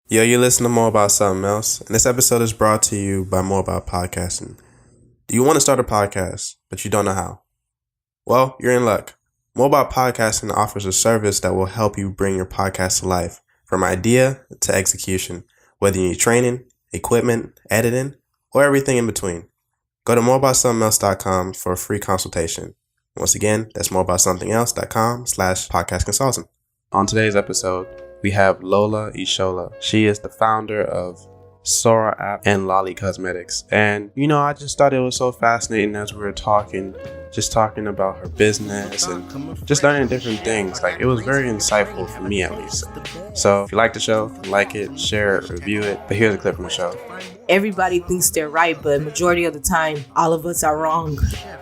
Yo, you listen to More About Something Else, and this episode is brought to you by More About Podcasting. Do you want to start a podcast, but you don't know how? Well, you're in luck. More About Podcasting offers a service that will help you bring your podcast to life, from idea to execution, whether you need training, equipment, editing, or everything in between. Go to moreaboutsomethingelse.com for a free consultation. Once again, that's moreaboutsomethingelse.com/podcast consultant. On today's episode, we have Lola Ishola. She is the founder of Ishola app and Lola Cosmetics. And, I just thought it was so fascinating as we were talking about her business and just learning different things. Like, it was very insightful for me, at least. So if you like the show, like it, share it, review it. But here's a clip from the show. Everybody thinks they're right, but majority of the time, all of us are wrong.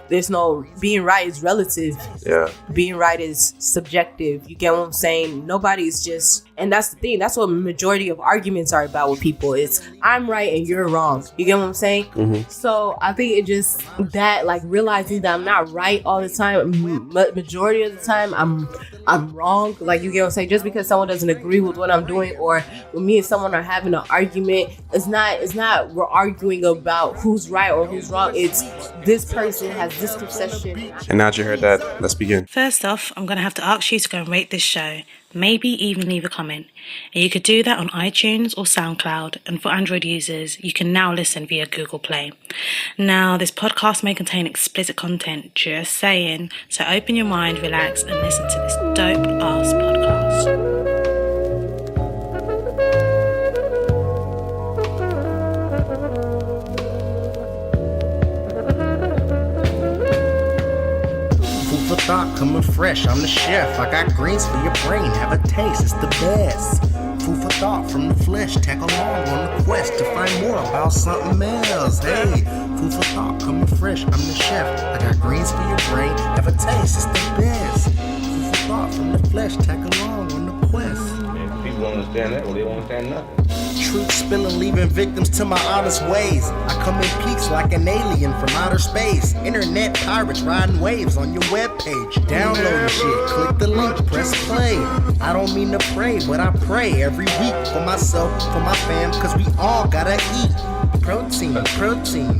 There's no, being right is relative. Yeah. Being right is subjective. You get what I'm saying? Nobody's just, and that's the thing. That's what majority of arguments are about with people. It's I'm right and you're wrong. You get what I'm saying? Mm-hmm. So I think it just, that like realizing that I'm not right all the time, majority of the time I'm wrong. Like, you get what I'm saying? Just because someone doesn't agree with what I'm doing, or when me and someone are having an argument, it's not we're arguing about who's right or who's wrong. It's this person has this conception. And now that you heard that, let's begin. First off, I'm going to have to ask you to go and rate this show. Maybe even leave a comment. And you could do that on iTunes or SoundCloud. And for Android users, you can now listen via Google Play. Now, this podcast may contain explicit content, just saying. So open your mind, relax, and listen to this dope-ass podcast. Thought coming fresh, I'm the chef. I got greens for your brain, have a taste, it's the best. Food for thought from the flesh, tag along on the quest to find more about something else. Hey, food for thought coming fresh, I'm the chef. I got greens for your brain, have a taste, it's the best. Food for thought from the flesh, tag along on the quest. If people don't understand that, well, they don't understand nothing. Truth spilling, leaving victims to my honest ways. I come in peaks like an alien from outer space. Internet pirates riding waves on your webpage. Download the shit, click the link, press play. I don't mean to pray, but I pray every week for myself, for my fam, cause we all gotta eat. Protein,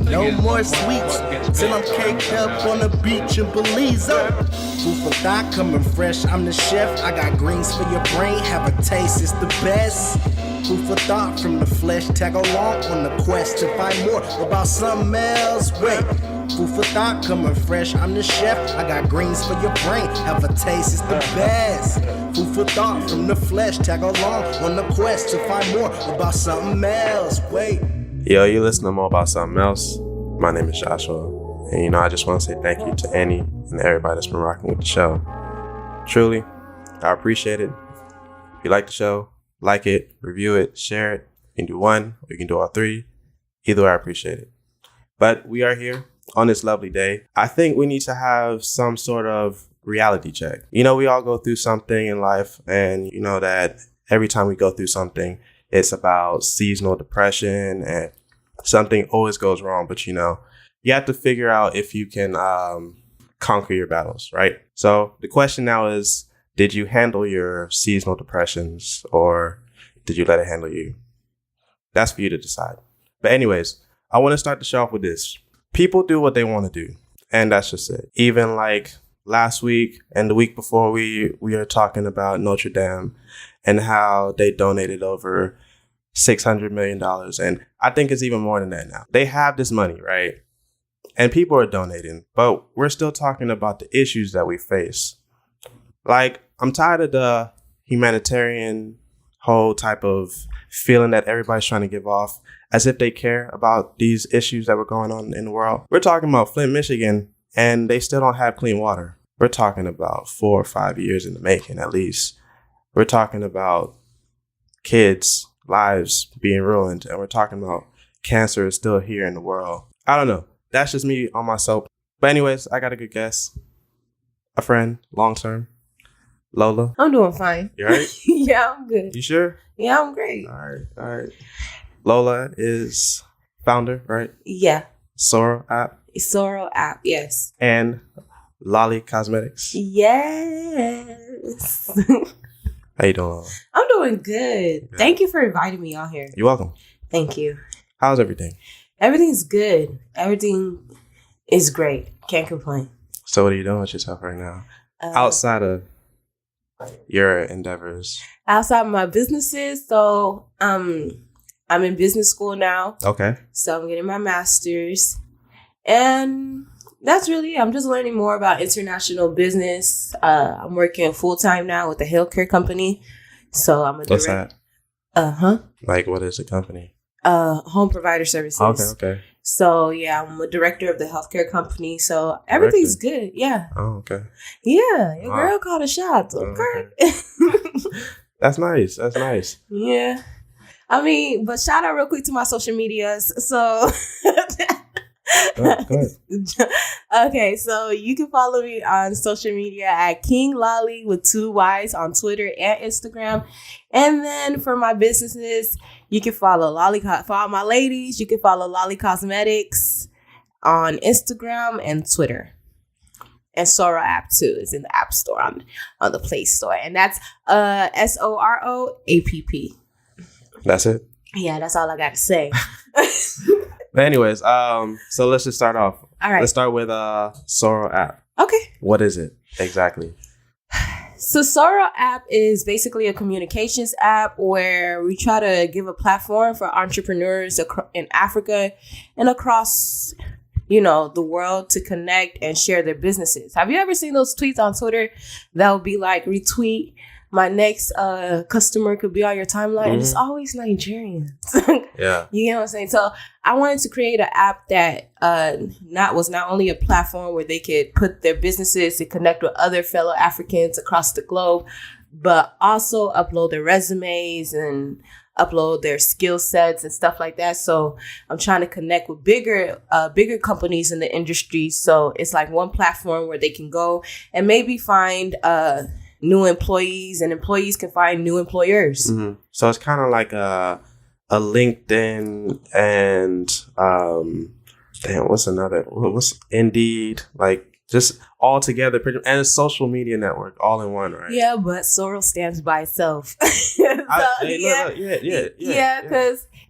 no more sweets. Till I'm caked up on the beach in Belize. Food for thought coming fresh, I'm the chef. I got greens for your brain, have a taste, it's the best. Food for thought from the flesh, tag along on the quest to find more about something else. Wait, food for thought coming fresh, I'm the chef. I got greens for your brain, have a taste, it's the best. Food for thought from the flesh, tag along on the quest to find more about something else. Wait. Yo, you listen to More About Something Else. My name is Joshua. And, I just want to say thank you to Annie and everybody that's been rocking with the show. Truly, I appreciate it. If you like the show, like it, review it, share it. You can do one or you can do all three. Either way, I appreciate it. But we are here on this lovely day. I think we need to have some sort of reality check. We all go through something in life, and you know that every time we go through something, it's about seasonal depression and something always goes wrong. But you have to figure out if you can conquer your battles, right? So the question now is, did you handle your seasonal depressions, or did you let it handle you? That's for you to decide. But anyways, I want to start the show off with this. People do what they want to do, and that's just it. Even like last week and the week before, we are talking about Notre Dame and how they donated over $600 million. And I think it's even more than that now. They have this money, right? And people are donating, but we're still talking about the issues that we face. Like, I'm tired of the humanitarian whole type of feeling that everybody's trying to give off as if they care about these issues that were going on in the world. We're talking about Flint, Michigan, and they still don't have clean water. We're talking about 4 or 5 years in the making, at least. We're talking about kids' lives being ruined, and we're talking about cancer is still here in the world. I don't know. That's just me on my soap. But anyways, I got a good guess. A friend, long term. Lola? I'm doing fine. You all right? Yeah, I'm good. You sure? Yeah, I'm great. All right. Lola is founder, right? Yeah. Ishola app. Ishola app, yes. And Lola Cosmetics. Yes. How you doing? I'm doing good. Yeah. Thank you for inviting me on here. You're welcome. Thank you. How's everything? Everything's good. Everything is great. Can't complain. So what are you doing with yourself right now? Outside of your endeavors. Outside of my businesses, so I'm in business school now. Okay. So I'm getting my master's. And that's really it. I'm just learning more about international business. I'm working full-time now with a healthcare company. So I'm a What's that? Like, what is the company? Home provider services. Okay. So yeah, I'm a director of the healthcare company. So everything's good. Yeah. Oh, okay. Yeah. Your girl called a shot. Okay. That's nice. Yeah. I mean, but shout out real quick to my social medias. So Go ahead. Okay, so you can follow me on social media at King Lolly with 2 Y's on Twitter and Instagram. And then for my businesses, you can follow for all my ladies, you can follow Lolly Cosmetics on Instagram and Twitter. And Soro app too is in the App Store on the Play Store. And that's SOROAPP. That's it? Yeah, that's all I got to say. But anyways, so let's just start off. All right. Let's start with Soro app. Okay. What is it exactly? So Soro app is basically a communications app where we try to give a platform for entrepreneurs in Africa and across, the world to connect and share their businesses. Have you ever seen those tweets on Twitter that will be like, retweet, my next customer could be on your timeline? And it's always Nigerians. Yeah. You know what I'm saying? So I wanted to create an app that was not only a platform where they could put their businesses to connect with other fellow Africans across the globe, but also upload their resumes and upload their skill sets and stuff like that. So I'm trying to connect with bigger companies in the industry. So it's like one platform where they can go and maybe find new employees, and employees can find new employers. Mm-hmm. So it's kind of like a LinkedIn and what's Indeed, like just all together, and a social media network all in one, right? Yeah, but Soro stands by itself. Because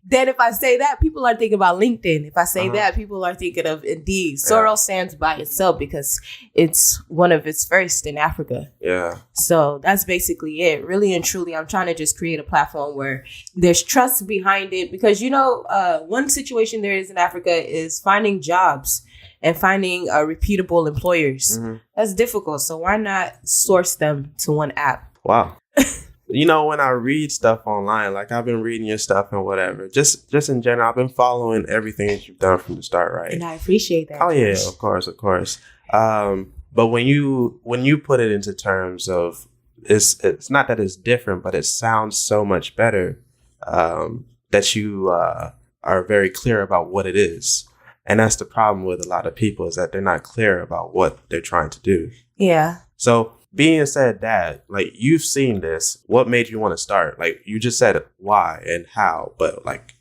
then if I say that, people are thinking about LinkedIn. If I say that, people are thinking of Indeed. Soro stands by itself because it's one of its first in Africa. Yeah. So that's basically it. Really and truly, I'm trying to just create a platform where there's trust behind it. Because, one situation there is in Africa is finding jobs and finding repeatable employers. Mm-hmm. That's difficult. So why not source them to one app? Wow. When I read stuff online, like I've been reading your stuff and whatever, just in general, I've been following everything that you've done from the start, right? And I appreciate that. Oh yeah, of course. But when you put it into terms of, it's not that it's different, but it sounds so much better that you are very clear about what it is. And that's the problem with a lot of people, is that they're not clear about what they're trying to do. Yeah. So being said that, like, you've seen this, what made you want to start? Like, you just said why and how, but like,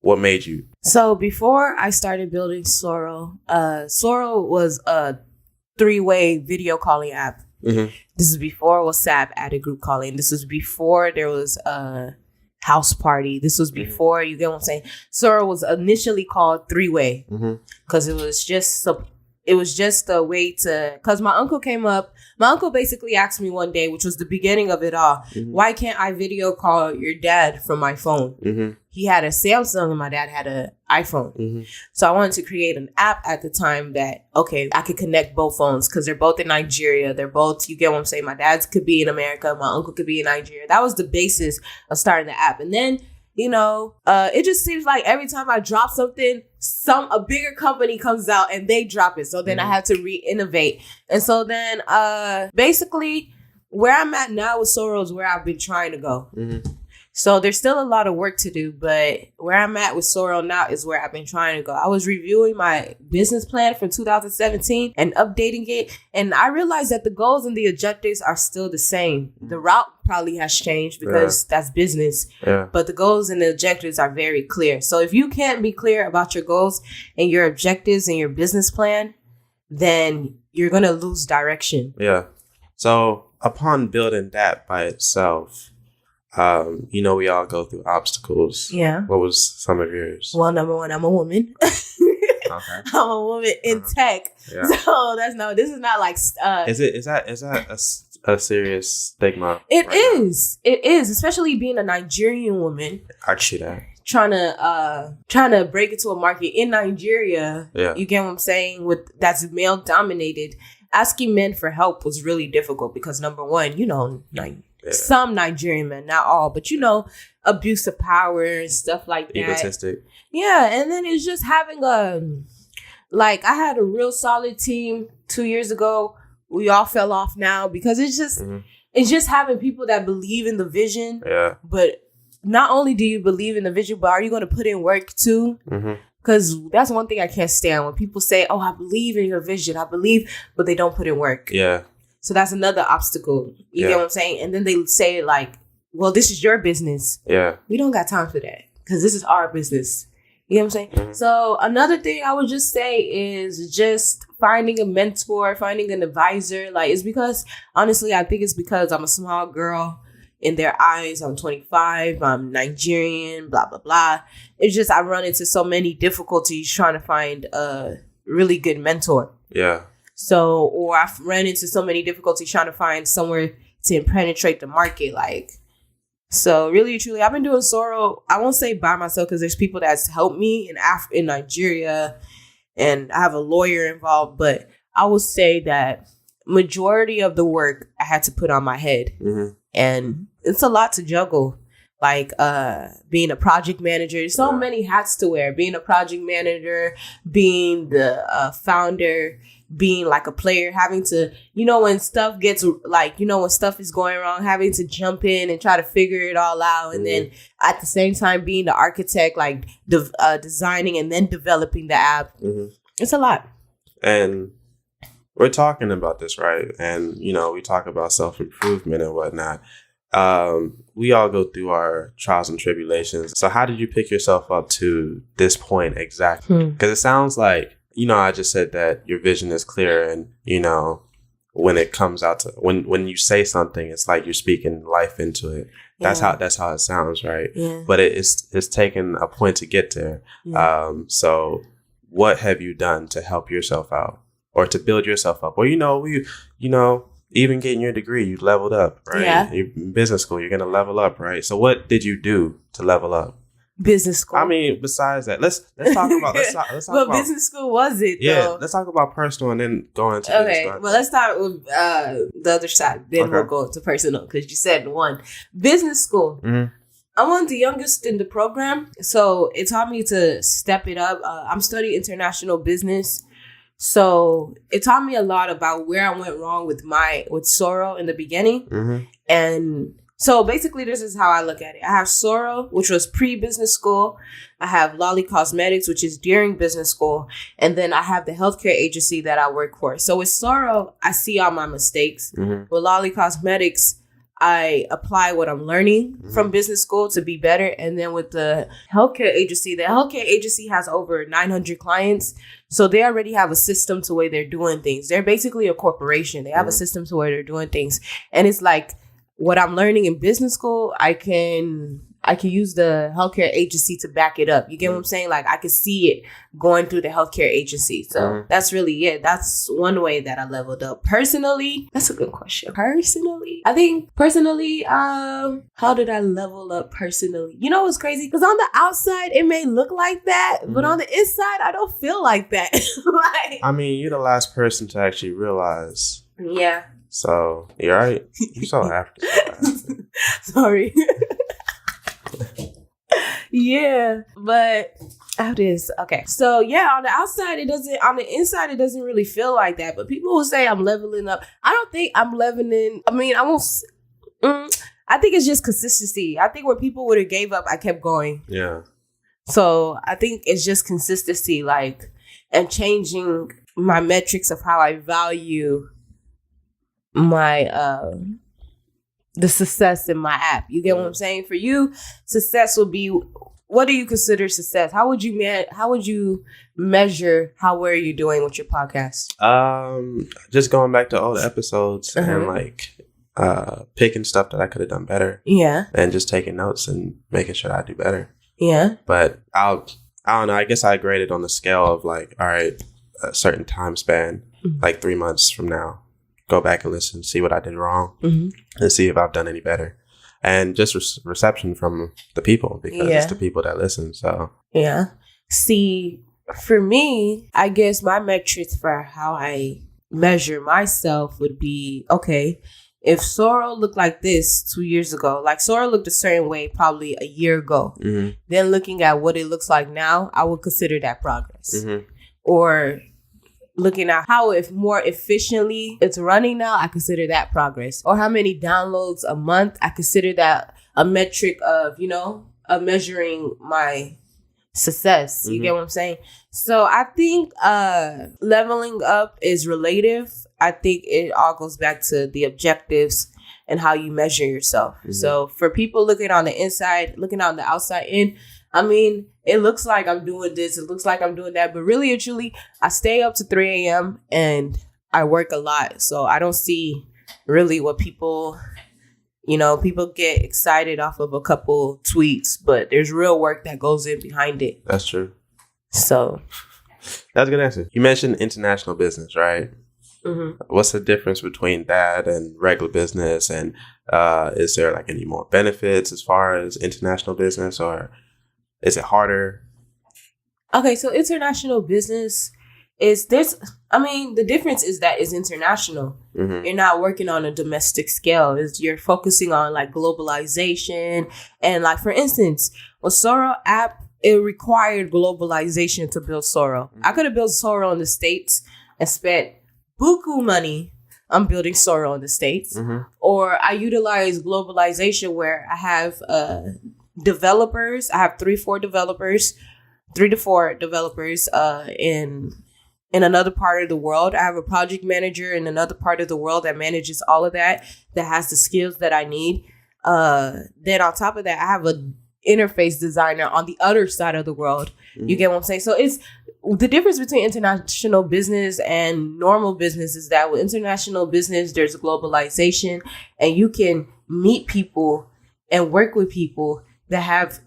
what made you? So before I started building Soro, Soro was a 3-way video calling app. Mm-hmm. This is before WhatsApp added group calling. This was before there was a house party. This was before, you get what I'm saying? Soro was initially called 3-way because it was just a way to, because my uncle came up. My uncle basically asked me one day, which was the beginning of it all, why can't I video call your dad from my phone? Mm-hmm. He had a Samsung and my dad had an iPhone. Mm-hmm. So I wanted to create an app at the time that, I could connect both phones because they're both in Nigeria. They're both, you get what I'm saying? My dad could be in America. My uncle could be in Nigeria. That was the basis of starting the app. And then, it just seems like every time I drop something, a bigger company comes out and they drop it. So then I had to re-innovate. And so then basically where I'm at now with Soro is where I've been trying to go. Mm-hmm. So there's still a lot of work to do, but where I'm at with Soro now is where I've been trying to go. I was reviewing my business plan from 2017 and updating it, and I realized that the goals and the objectives are still the same. The route probably has changed because that's business, but the goals and the objectives are very clear. So if you can't be clear about your goals and your objectives and your business plan, then you're going to lose direction. Yeah. So upon building that by itself, we all go through obstacles. Yeah. What was some of yours? Well, number one, I'm a woman. Okay. I'm a woman in tech. Yeah. So this is not like Is that a serious stigma? It right is. Now? It is, especially being a Nigerian woman. I see that. Trying to break into a market in Nigeria. Yeah. You get what I'm saying? That's male dominated. Asking men for help was really difficult because number one, some Nigerian men, not all, but abuse of power and stuff like that. Egotistic. Yeah, and then it's just having I had a real solid team 2 years ago. We all fell off now because it's just having people that believe in the vision. Yeah. But not only do you believe in the vision, but are you going to put in work too? Because that's one thing I can't stand when people say, "Oh, I believe in your vision. I believe," but they don't put in work. Yeah. So that's another obstacle. You get what I'm saying? And then they say well, this is your business. Yeah. We don't got time for that because this is our business. You know what I'm saying? So another thing I would just say is just finding a mentor, finding an advisor. It's because, honestly, I think it's because I'm a small girl in their eyes. I'm 25. I'm Nigerian, blah, blah, blah. It's just I run into so many difficulties trying to find a really good mentor. Yeah. So, or I've run into so many difficulties trying to find somewhere to penetrate the market. So really, truly, I've been doing Soro. I won't say by myself because there's people that's helped me in Nigeria, and I have a lawyer involved. But I will say that majority of the work I had to put on my head, and it's a lot to juggle. Being a project manager, there's so many hats to wear. Being a project manager, being the founder, being a player, having to, when stuff gets when stuff is going wrong, having to jump in and try to figure it all out. And then at the same time, being the architect, designing and then developing the app. It's a lot. And we're talking about this, right? And, we talk about self-improvement and whatnot. We all go through our trials and tribulations. So how did you pick yourself up to this point exactly? Because it sounds like, I just said that your vision is clear, and, when it comes out to when you say something, it's like you're speaking life into it. That's how it sounds, right? Yeah. But it's taken a point to get there. Yeah. So what have you done to help yourself out or to build yourself up? Or, even getting your degree, you leveled up, right? Yeah. You're in business school, you're going to level up, right? So what did you do to level up? Business school. I mean, besides that, let's talk about let's talk what about, business school was it? Yeah, though? Let's talk about personal and then go into okay. Well, let's start with the other side. Then we'll go to personal because you said one. Business school. I'm one of the youngest in the program, so it taught me to step it up. I'm studying international business. So it taught me a lot about where I went wrong with Soro in the beginning. And so basically this is how I look at it. I have Soro, which was pre-business school. I have Lola Cosmetics, which is during business school. And then I have the healthcare agency that I work for. So with Soro, I see all my mistakes. With Lola Cosmetics, I apply what I'm learning from business school to be better. And then with the healthcare agency has over 900 clients. So they already have a system to where they're doing things. They're basically a corporation. They have a system to where they're doing things. And it's like what I'm learning in business school, I can use the healthcare agency to back it up. You get what I'm saying? I can see it going through the healthcare agency. So that's really it. That's one way that I leveled up. Personally, that's a good question. I think how did I level up personally? You know what's crazy? Because on the outside, it may look like that, but on the inside, I don't feel like that. I mean, you're the last person to actually realize. Yeah. So, you're right. You're so African. Sorry. Yeah, but after this, okay. So yeah, on the outside it doesn't. On the inside it doesn't really feel like that. But people will say I'm leveling up. I don't think I'm leveling. I mean, I won't. I think it's just consistency. I think where people would have gave up, I kept going. Yeah. So I think it's just consistency, and changing my metrics of how I value my the success in my app. You get what I'm saying? For you, success will be, what do you consider success? How would you measure how well you're doing with your podcast? Just going back to all the episodes and picking stuff that I could have done better. Yeah. And just taking notes and making sure that I do better. Yeah. But I don't know. I guess I graded on the scale of like, all right, a certain time span, like 3 months from now, go back and listen, see what I did wrong, and see if I've done any better. And just reception from the people, because it's the people that listen. So yeah. See, for me, I guess my metrics for how I measure myself would be, okay, if Sorrel looked like this 2 years ago, like Sorrel looked a certain way probably a year ago, then looking at what it looks like now, I would consider that progress. Or looking at how if more efficiently it's running now, I consider that progress. Or how many downloads a month, I consider that a metric of, of measuring my success. You get what I'm saying? So I think leveling up is relative. I think it all goes back to the objectives and how you measure yourself. So for people looking on the inside, looking on the outside in, I mean, it looks like I'm doing this, it looks like I'm doing that, but really and truly, I stay up to 3 a.m. and I work a lot. So I don't see really what people, people get excited off of a couple tweets, but there's real work that goes in behind it. That's true. So that's a good answer. You mentioned international business, right? What's the difference between that and regular business? And is there like any more benefits as far as international business, or is it harder? Okay, so international business the difference is that it's international. You're not working on a domestic scale. You're focusing on like globalization. And like, for instance, a Sorrel app, it required globalization to build Sorrel. I could have built Sorrel in the States and spent buku money on building Sorrel in the States. Or I utilize globalization where I have developers. I have 3 to 4 developers in another part of the world. I have a project manager in another part of the world that manages all of that has the skills that I need. Then on top of that, I have a interface designer on the other side of the world. You get what I'm saying? So it's the difference between international business and normal business is that with international business, there's globalization, and you can meet people and work with people that have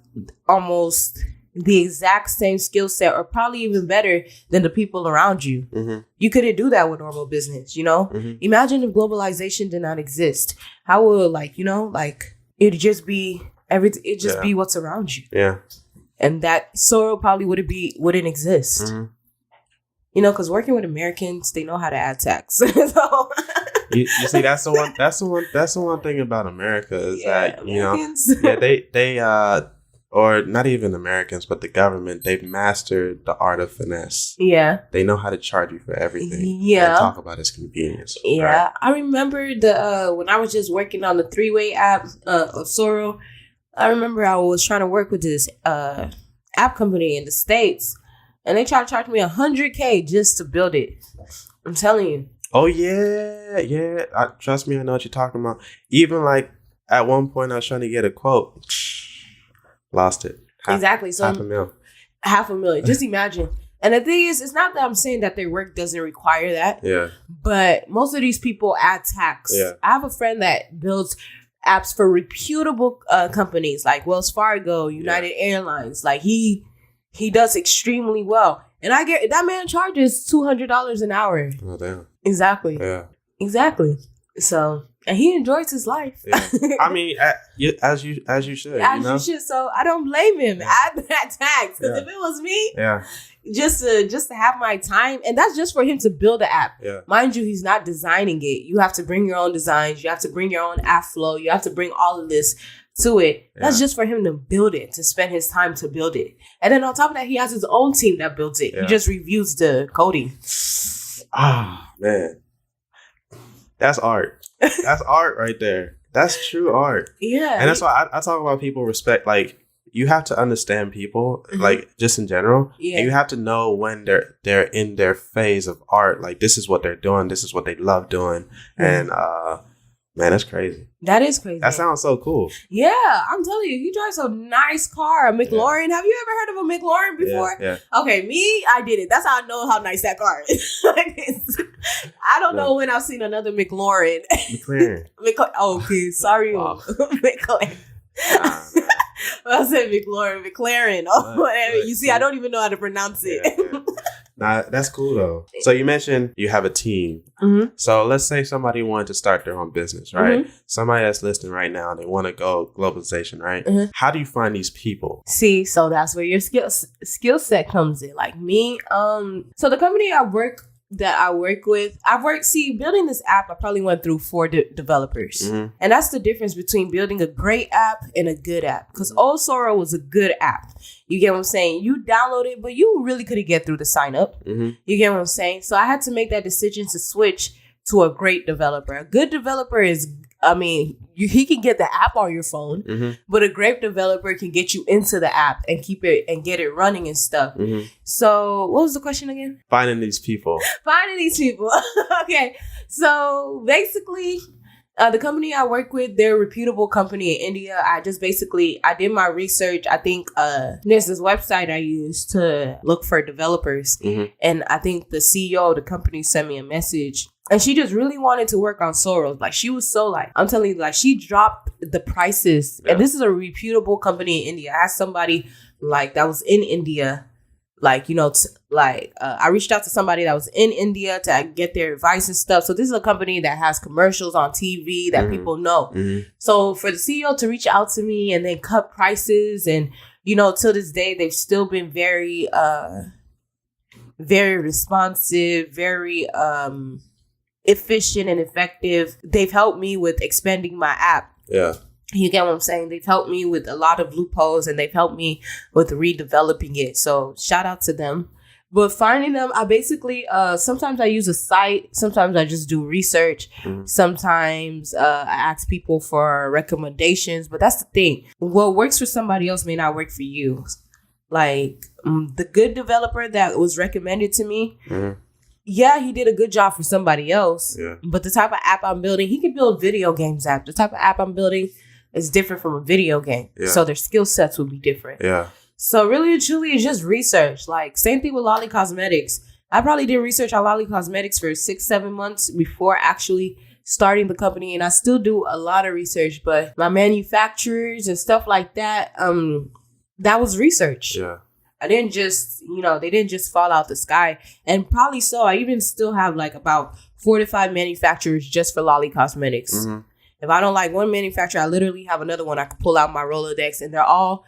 almost the exact same skill set, or probably even better than the people around you. You couldn't do that with normal business, Imagine if globalization did not exist. How would it'd just be everything, it'd just be what's around you. Yeah. And that Sorrel probably wouldn't exist. Because working with Americans, they know how to add tax. So you see, that's the one thing about America is that Americans. they or not even Americans, but the government, they've mastered the art of finesse. Yeah, they know how to charge you for everything. Yeah, and talk about its convenience. Yeah, right? I remember when I was just working on the 3-way app of Sorrel. I remember I was trying to work with this app company in the States, and they tried to charge me $100K just to build it. I'm telling you. Oh yeah. Trust me, I know what you're talking about. Even like at one point, I was trying to get a quote, lost it. Exactly. So $500,000. Just imagine. And the thing is, it's not that I'm saying that their work doesn't require that. Yeah. But most of these people add tax. Yeah. I have a friend that builds apps for reputable companies like Wells Fargo, United Airlines. Like he does extremely well, and I get that man charges $200 an hour. Oh damn! Exactly. Yeah. Exactly. So, and he enjoys his life. Yeah. I mean, as you should. You should. So I don't blame him. Add that tax, because if it was me, just to have my time, and that's just for him to build the app. Yeah. Mind you, he's not designing it. You have to bring your own designs. You have to bring your own app flow. You have to bring all of this to it. Yeah. That's just for him to build it, to spend his time to build it. And then on top of that, he has his own team that builds it. Yeah. He just reviews the coding. Ah, man. That's art. That's art right there. That's true art. Yeah. And that's why I talk about people respect, like, you have to understand people, like, just in general. Yeah. And you have to know when they're in their phase of art. Like, this is what they're doing. This is what they love doing. And Man, that's crazy. That is crazy. That sounds so cool. Yeah, I'm telling you, he drives a nice car, a McLaren. Have you ever heard of a McLaren before? Yeah. Okay, me, I did it. That's how I know how nice that car is. I don't know when I've seen another McLaren. McLaren. Oh, okay, sorry, McLaren. Nah. I said McLaren. Oh, whatever. You see, I don't even know how to pronounce it. Yeah. Nah, that's cool though. So you mentioned you have a team. Mm-hmm. So let's say somebody wanted to start their own business, right? Mm-hmm. Somebody that's listening right now, they want to go globalization, right? Mm-hmm. How do you find these people? See, so that's where your skill set comes in. Like me, so the company I work with, building this app, I probably went through 4 developers. Mm-hmm. And that's the difference between building a great app and a good app. Because Old Sorrow was a good app. You get what I'm saying? You download it, but you really couldn't get through the sign up. Mm-hmm. You get what I'm saying? So I had to make that decision to switch to a great developer. A good developer is, he can get the app on your phone, Mm-hmm. but a great developer can get you into the app and keep it and get it running and stuff. Mm-hmm. So what was the question again? Finding these people. Finding these people. Okay. So basically, the company I work with, they're a reputable company in India. I did my research. I think there's this website I use to look for developers. Mm-hmm. And I think the CEO of the company sent me a message. And she just really wanted to work on Soros. Like, she was so I'm telling you, she dropped the prices. Yeah. And this is a reputable company in India. I asked somebody that was in India. I reached out to somebody that was in India to get their advice and stuff. So this is a company that has commercials on TV that people know. Mm-hmm. So for the CEO to reach out to me and then cut prices and, till this day, they've still been very, very responsive, very efficient and effective. They've helped me with expanding my app. Yeah. You get what I'm saying? They've helped me with a lot of loopholes and they've helped me with redeveloping it. So shout out to them. But finding them, I basically, sometimes I use a site. Sometimes I just do research. Mm-hmm. Sometimes I ask people for recommendations. But that's the thing. What works for somebody else may not work for you. The good developer that was recommended to me, mm-hmm. Yeah, he did a good job for somebody else. Yeah. But the type of app I'm building, he can build video games app. The type of app I'm building is different from a video game. Yeah. So their skill sets will be different. Yeah. So really and truly, it's just research. Same thing with Lola Cosmetics. I probably did research on Lola Cosmetics for 6-7 months before actually starting the company. And I still do a lot of research. But my manufacturers and stuff like that, that was research. Yeah. I didn't just, they didn't just fall out the sky. And probably so. I even still have about 4 to 5 manufacturers just for Lola Cosmetics. Mm-hmm. If I don't like one manufacturer, I literally have another one I can pull out my Rolodex, and they're all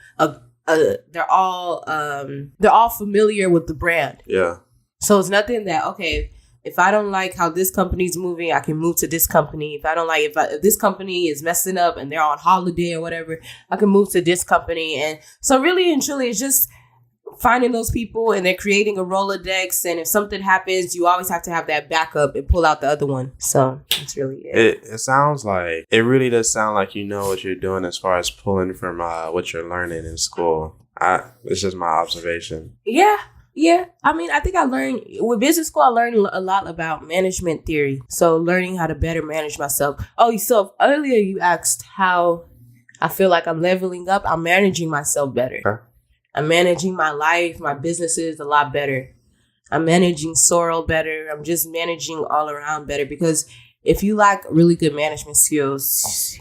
familiar with the brand. Yeah. So it's nothing that, okay, if I don't like how this company's moving, I can move to this company. If I don't like, if this company is messing up and they're on holiday or whatever, I can move to this company. And so really and truly, it's just finding those people and then creating a Rolodex. And if something happens, you always have to have that backup and pull out the other one. So that's really it. It sounds like, it really does sound like you know what you're doing as far as pulling from what you're learning in school. It's just my observation. Yeah. Yeah. I think I learned with business school, I learned a lot about management theory. So learning how to better manage myself. Oh, so earlier you asked how I feel like I'm leveling up. I'm managing myself better. Huh? I'm managing my life, my businesses a lot better. I'm managing Sorrel better. I'm just managing all around better, because if you lack really good management skills,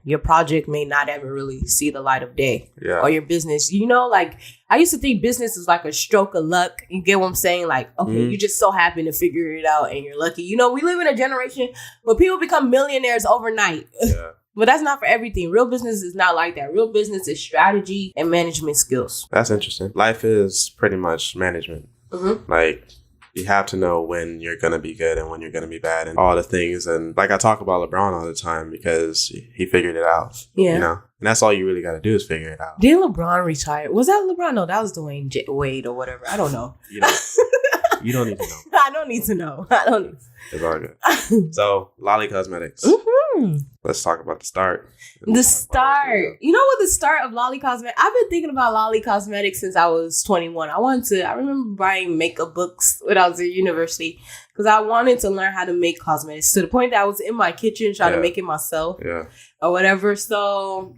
your project may not ever really see the light of day. Yeah. Or your business. I used to think business is like a stroke of luck. You get what I'm saying? You just so happen to figure it out and you're lucky. We live in a generation where people become millionaires overnight. Yeah. But that's not for everything. Real business is not like that. Real business is strategy and management skills. That's interesting. Life is pretty much management. Mm-hmm. You have to know when you're going to be good and when you're going to be bad and all the things. And I talk about LeBron all the time because he figured it out. Yeah. And that's all you really got to do is figure it out. Did LeBron retire? Was that LeBron? No, that was Dwayne Wade or whatever. I don't know. You don't need to know. I don't need to know. It's all good. So, Lola Cosmetics. Mm-hmm. Let's talk about the start. The start. You know what the start of Lolly Cosmetics? I've been thinking about Lolly Cosmetics since I was 21. I remember buying makeup books when I was at university because I wanted to learn how to make cosmetics to the point that I was in my kitchen trying to make it myself or whatever. So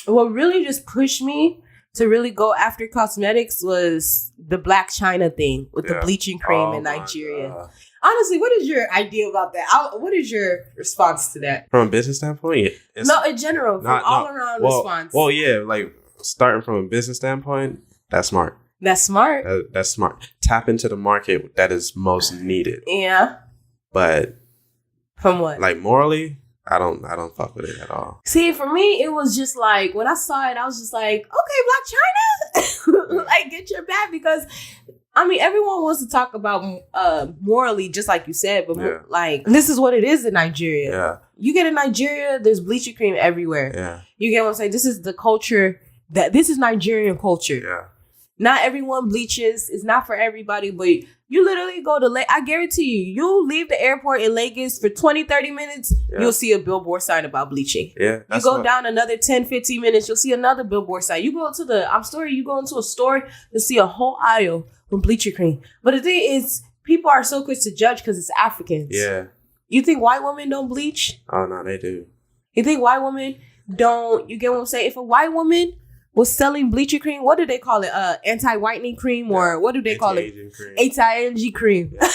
what really just pushed me to really go after cosmetics was the Black China thing with the bleaching cream in Nigeria. Honestly, what is your idea about that? What is your response to that? From a business standpoint? No, in general, all-around response. Well, yeah, like starting from a business standpoint, that's smart. That's smart. That's smart. Tap into the market that is most needed. Yeah. But from what? Like morally, I don't fuck with it at all. See, for me, it was just like when I saw it, I was just like, okay, Black China, like get your bag because. I mean, everyone wants to talk about morally, just like you said, but like this is what it is in Nigeria. Yeah. You get in Nigeria, there's bleaching cream everywhere. Yeah. You get what I'm saying? This is the culture this is Nigerian culture. Yeah. Not everyone bleaches. It's not for everybody, but you literally go to I guarantee you leave the airport in Lagos for 20, 30 minutes, you'll see a billboard sign about bleaching. Yeah. You go down another 10, 15 minutes, you'll see another billboard sign. You go to you go into a store, you'll see a whole aisle from bleaching cream. But the thing is, people are so quick to judge because it's Africans. Yeah. You think white women don't bleach? Oh, no, they do. You think white women don't, you get what I'm saying? If a white woman was selling bleaching cream, what do they call it? Anti-whitening cream or what do they call it? Cream. Anti-aging cream. Yeah.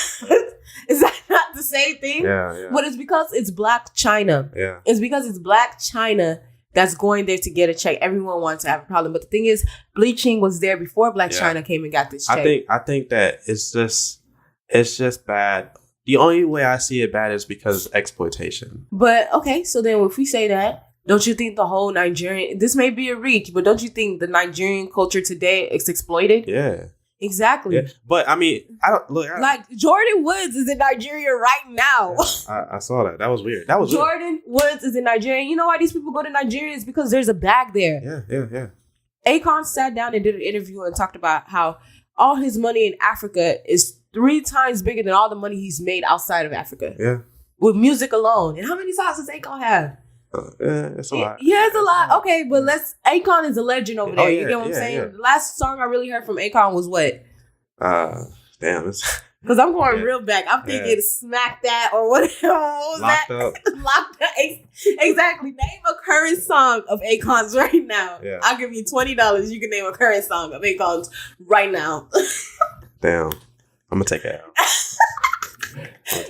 Is that not the same thing? Yeah. But it's because it's Black China. Yeah. It's because it's Black China that's going there to get a check. Everyone wants to have a problem. But the thing is, bleaching was there before Black China came and got this check. I think that it's just bad. The only way I see it bad is because of exploitation. But okay, so then if we say that, don't you think the whole Nigerian, this may be a reach, but don't you think the Nigerian culture today is exploited? Yeah. Exactly. Yeah. But I mean, like Jordan Woods is in Nigeria right now. Yeah, I saw that. That was weird. Jordan Woods is in Nigeria. You know why these people go to Nigeria? Is because there's a bag there. Yeah. Akon sat down and did an interview and talked about how all his money in Africa is 3 times bigger than all the money he's made outside of Africa. Yeah. With music alone. And how many songs does Akon have? It's a lot. Yeah, it's a lot. Okay, but Akon is a legend over there. You get what I'm saying? Yeah. The last song I really heard from Akon was what? Damn. Because I'm going real back. I'm thinking Smack That or whatever. What was Locked that? Up. Locked Up. Exactly. Name a current song of Akon's right now. Yeah. I'll give you $20. You can name a current song of Akon's right now. Damn. I'm going to take it out.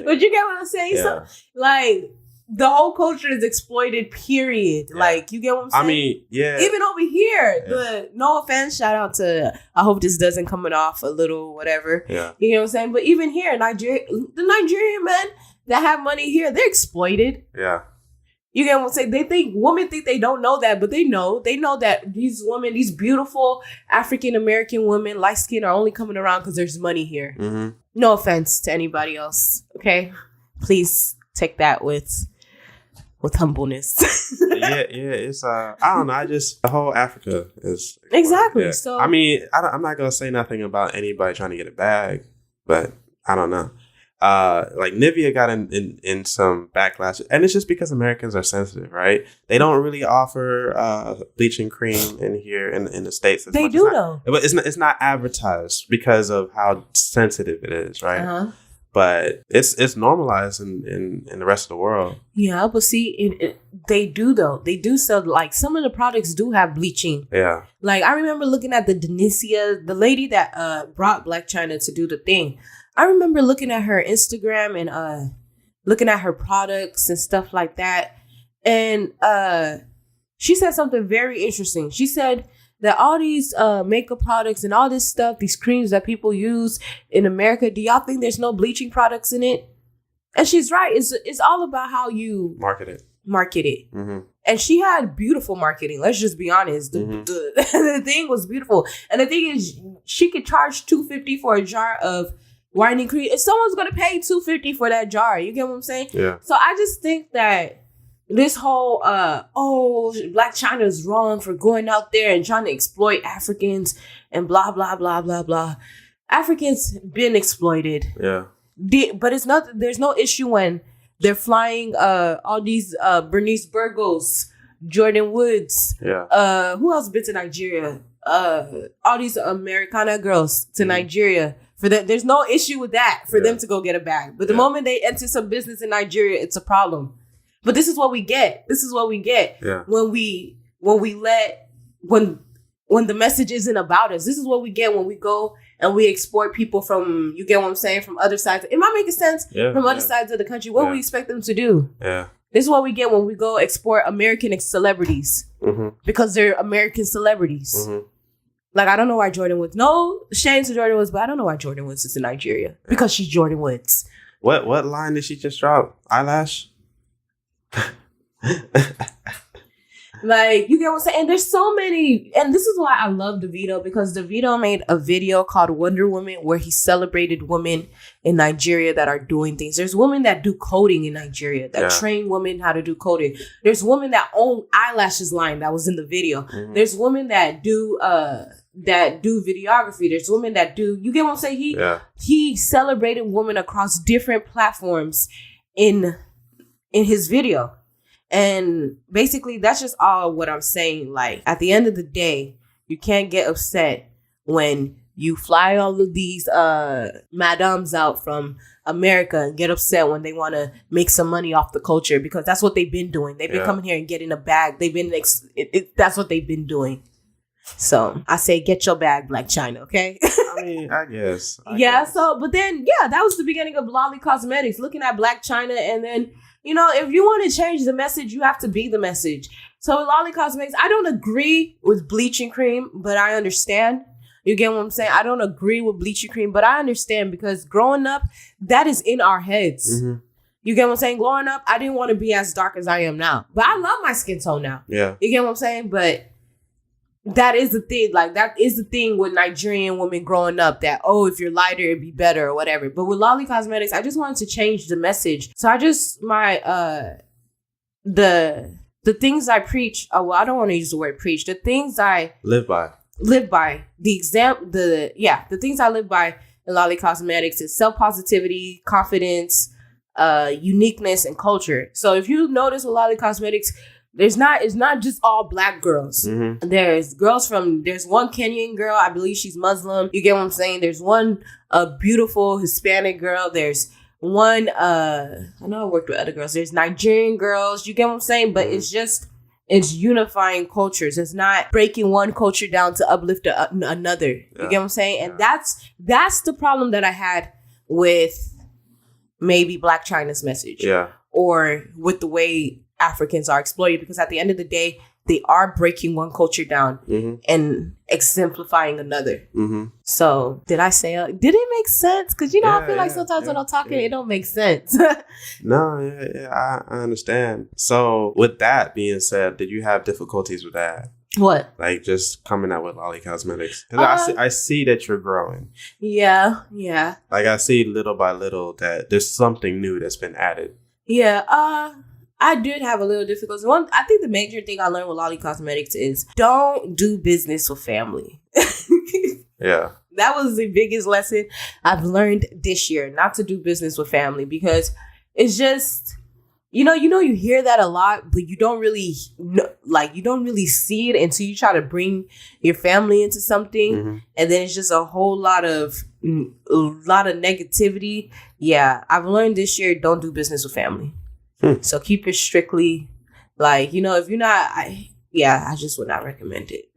But you get what I'm saying? Yeah. So, like, the whole culture is exploited, period. Yeah. Like, you get what I'm saying? I mean, yeah. Even over here, no offense, shout out to, I hope this doesn't coming off a little whatever. Yeah. You know what I'm saying? But even here, the Nigerian men that have money here, they're exploited. Yeah. You get what I'm saying? Women think they don't know that, but they know. They know that these women, these beautiful African-American women, light skin, are only coming around because there's money here. Mm-hmm. No offense to anybody else, okay? Please take that with humbleness. yeah. It's I don't know. The whole Africa is exactly. Yeah. So I mean, I'm not gonna say nothing about anybody trying to get a bag, but I don't know. Like Nivea got in some backlash, and it's just because Americans are sensitive, right? They don't really offer bleaching cream in here in the States. They do though, but it's not advertised because of how sensitive it is, right? Uh-huh. But it's normalized in the rest of the world. Yeah, but see, they do though. They do sell, like, some of the products do have bleaching. Yeah. Like, I remember looking at the Denicia, the lady that brought Black China to do the thing. I remember looking at her Instagram and looking at her products and stuff like that. And she said something very interesting. She said that all these makeup products and all this stuff, these creams that people use in America, do y'all think there's no bleaching products in it? And she's right. It's all about how you market it. Mm-hmm. And she had beautiful marketing. Let's just be honest. The thing was beautiful. And the thing is, she could charge $250 for a jar of whitening cream. If someone's going to pay $250 for that jar, you get what I'm saying? Yeah. So I just think that this whole, Black China is wrong for going out there and trying to exploit Africans and blah, blah, blah, blah, blah. Africans been exploited. Yeah. But there's no issue when They're flying all these Bernice Burgos, Jordan Woods. Yeah. Who else been to Nigeria? All these Americana girls to Nigeria. For that, there's no issue with that for them to go get a bag. But the moment they enter some business in Nigeria, it's a problem. But this is what we get. This is what we get when the message isn't about us. This is what we get when we go and we export people from, you get what I'm saying, from other sides. Am I making sense? Yeah, from other sides of the country. What we expect them to do? Yeah. This is what we get when we go export American celebrities. Because they're American celebrities. Like, I don't know why Jordan Woods. No shame to Jordan Woods, but I don't know why Jordan Woods is in Nigeria. Because she's Jordan Woods. What line did she just drop? Eyelash? Like, you get what I'm saying? And there's so many. And this is why I love DeVito, because DeVito made a video called Wonder Woman where he celebrated women in Nigeria that are doing things. There's women that do coding in Nigeria, that train women how to do coding. There's women that own eyelashes line that was in the video. There's women that do videography. There's women that do, you get what I'm saying? He celebrated women across different platforms in his video. And basically, that's just all what I'm saying. Like, at the end of the day, you can't get upset when you fly all of these madams out from America and get upset when they want to make some money off the culture, because that's what they've been doing. They've been coming here and getting a bag. They've been that's what they've been doing. So I say, get your bag, Black China, okay? I mean, I guess. So, but then, that was the beginning of Lolly Cosmetics, looking at Black China, and then, you know, if you want to change the message, you have to be the message. So with Lolly Cosmetics, I don't agree with bleaching cream, but I understand. You get what I'm saying? I don't agree with bleaching cream, but I understand, because growing up, that is in our heads. You get what I'm saying? Growing up, I didn't want to be as dark as I am now. But I love my skin tone now. Yeah. You get what I'm saying? But that is the thing. Like, that is the thing with Nigerian women growing up, that, oh, if you're lighter, it'd be better or whatever. But with Lolly Cosmetics, I just wanted to change the message. So I just, the things I preach, I don't want to use the word preach. The things I live by. The things I live by in Lolly Cosmetics is self-positivity, confidence, uniqueness, and culture. So if you notice with Lolly Cosmetics, it's not just all Black girls. There's one Kenyan girl, I believe she's Muslim. You get what I'm saying? There's one beautiful Hispanic girl. There's one, I know I worked with other girls. There's Nigerian girls. You get what I'm saying? But it's unifying cultures. It's not breaking one culture down to uplift another. You get what I'm saying? And that's the problem that I had with maybe Black China's message. Yeah. Or with the way Africans are exploited, because at the end of the day, they are breaking one culture down and exemplifying another. So did it make sense? Because, I feel like sometimes when I'm talking, it don't make sense. No, I understand. So with that being said, did you have difficulties with that? What? Like, just coming out with Lolly Cosmetics? Because I see that you're growing. Yeah. Like, I see little by little that there's something new that's been added. Yeah, I did have a little difficulty. I think the major thing I learned with Lolly Cosmetics is don't do business with family. Yeah. That was the biggest lesson I've learned this year, not to do business with family, because it's just, you hear that a lot, but you don't really see it until you try to bring your family into something. And then it's just a whole lot of negativity. Yeah. I've learned this year, don't do business with family. So keep it strictly, if you're not, I just would not recommend it.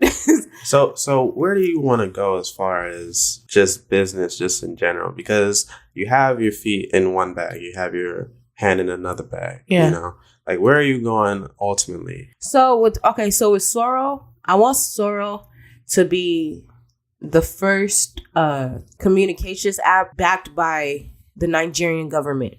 So where do you want to go as far as just business, just in general? Because you have your feet in one bag, you have your hand in another bag. Yeah. Like, where are you going ultimately? So with Sorrel, I want Sorrel to be the first communications app backed by the Nigerian government.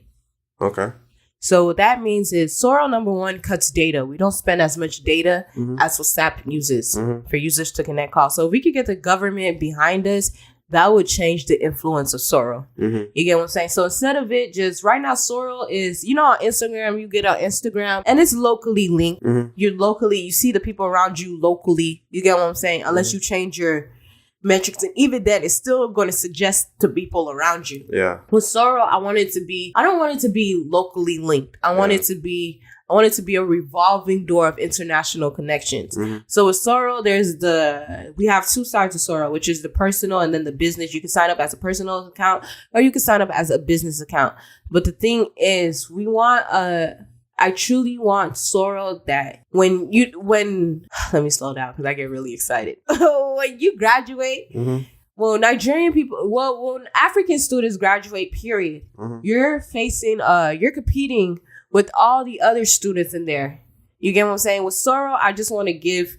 Okay. So what that means is Sorrel, number one, cuts data. We don't spend as much data as WhatsApp uses for users to connect calls. So if we could get the government behind us, that would change the influence of Sorrel. You get what I'm saying? So instead of it just, right now, Sorrel is, on Instagram, you get on Instagram and it's locally linked. You see the people around you locally. You get what I'm saying? Unless you change your metrics, and even then it's still going to suggest to people around you. Yeah. With Sorrel, I don't want it to be locally linked. I want it to be a revolving door of international connections. Mm-hmm. So with Sorrel, we have two sides of Sorrel, which is the personal and then the business. You can sign up as a personal account or you can sign up as a business account. But the thing is, I truly want Sorrel that when let me slow down because I get really excited. When you graduate, mm-hmm. when African students graduate, period, mm-hmm. you're competing with all the other students in there. You get what I'm saying? With Sorrel, I just want to give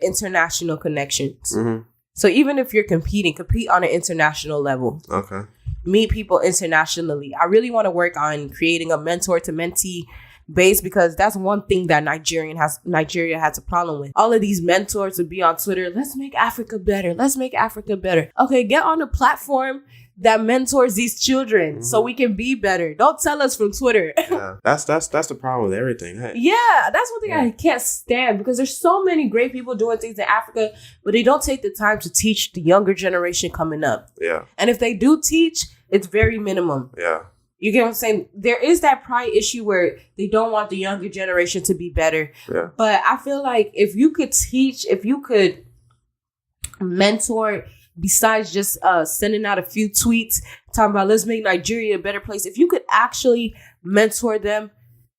international connections. Mm-hmm. So even if you're compete on an international level. Okay. Meet people internationally. I really want to work on creating a mentor to mentee base because that's one thing that Nigeria has a problem with. All of these mentors would be on Twitter. Let's make Africa better. Let's make Africa better. Okay, get on a platform that mentors these children mm-hmm. so we can be better. Don't tell us from Twitter. Yeah, that's the problem with everything. Hey. Yeah, that's one thing I can't stand because there's so many great people doing things in Africa, but they don't take the time to teach the younger generation coming up. Yeah. And if they do teach, it's very minimum. Yeah. You get what I'm saying? There is that pride issue where they don't want the younger generation to be better. Yeah. But I feel like if you could mentor besides just sending out a few tweets talking about let's make Nigeria a better place, if you could actually mentor them,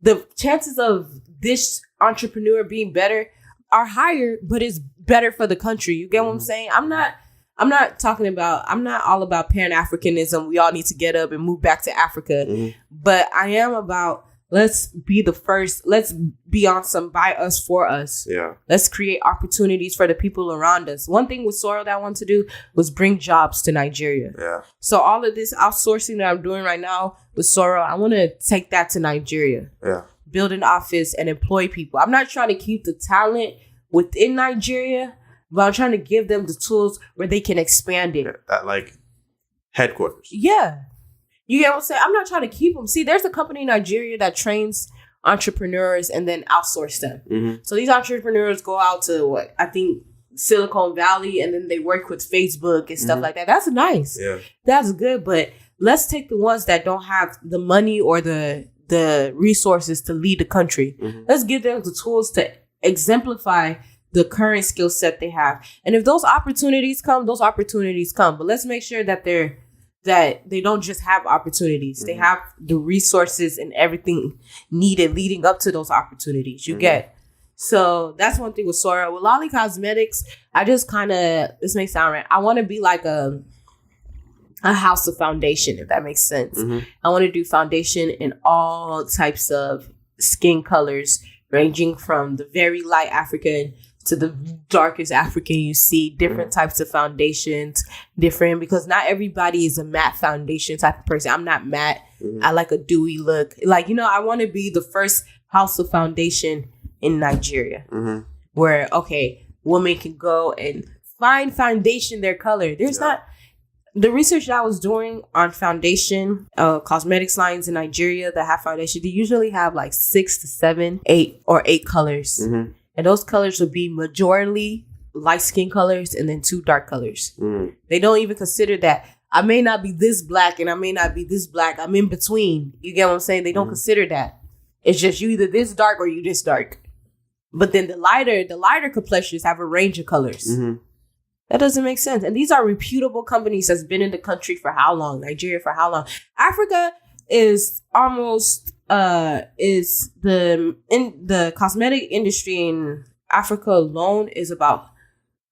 the chances of this entrepreneur being better are higher, but it's better for the country. You get mm-hmm. what I'm saying? I'm not all about Pan-Africanism. We all need to get up and move back to Africa. Mm-hmm. But I am about let's be the first. Let's be on some by us, for us. Yeah. Let's create opportunities for the people around us. One thing with Sorrel that I want to do was bring jobs to Nigeria. Yeah. So all of this outsourcing that I'm doing right now with Sorrel, I want to take that to Nigeria. Yeah. Build an office and employ people. I'm not trying to keep the talent within Nigeria, but I'm trying to give them the tools where they can expand it. That like headquarters. Yeah. You get what I'm saying? I'm not trying to keep them. See, there's a company in Nigeria that trains entrepreneurs and then outsource them. Mm-hmm. So these entrepreneurs go out to Silicon Valley, and then they work with Facebook and stuff mm-hmm. like that. That's nice. Yeah. That's good. But let's take the ones that don't have the money or the resources to lead the country. Mm-hmm. Let's give them the tools to exemplify the current skill set they have. And if those opportunities come, those opportunities come. But let's make sure that they don't just have opportunities. Mm-hmm. They have the resources and everything needed leading up to those opportunities. You mm-hmm. get. So that's one thing with Sorrel. With Lolly Cosmetics, I just this may sound right. I want to be like a house of foundation, if that makes sense. Mm-hmm. I want to do foundation in all types of skin colors, ranging from the very light African to the darkest African you see, different mm-hmm. types of foundations, because not everybody is a matte foundation type of person. I'm not matte. Mm-hmm. I like a dewy look. I want to be the first house of foundation in Nigeria mm-hmm. where, women can go and find foundation their color. There's not... The research that I was doing on foundation, cosmetics lines in Nigeria that have foundation, they usually have like 6 to 7, 8 colors. Mm-hmm. And those colors would be majorly light skin colors and then 2 dark colors. Mm. They don't even consider that I may not be this black and I may not be this black. I'm in between. You get what I'm saying? They don't consider that. It's just you either this dark or you this dark. But then the lighter complexions have a range of colors. Mm-hmm. That doesn't make sense. And these are reputable companies that's been in the country for how long? Nigeria for how long? Africa is almost the cosmetic industry in Africa alone is about,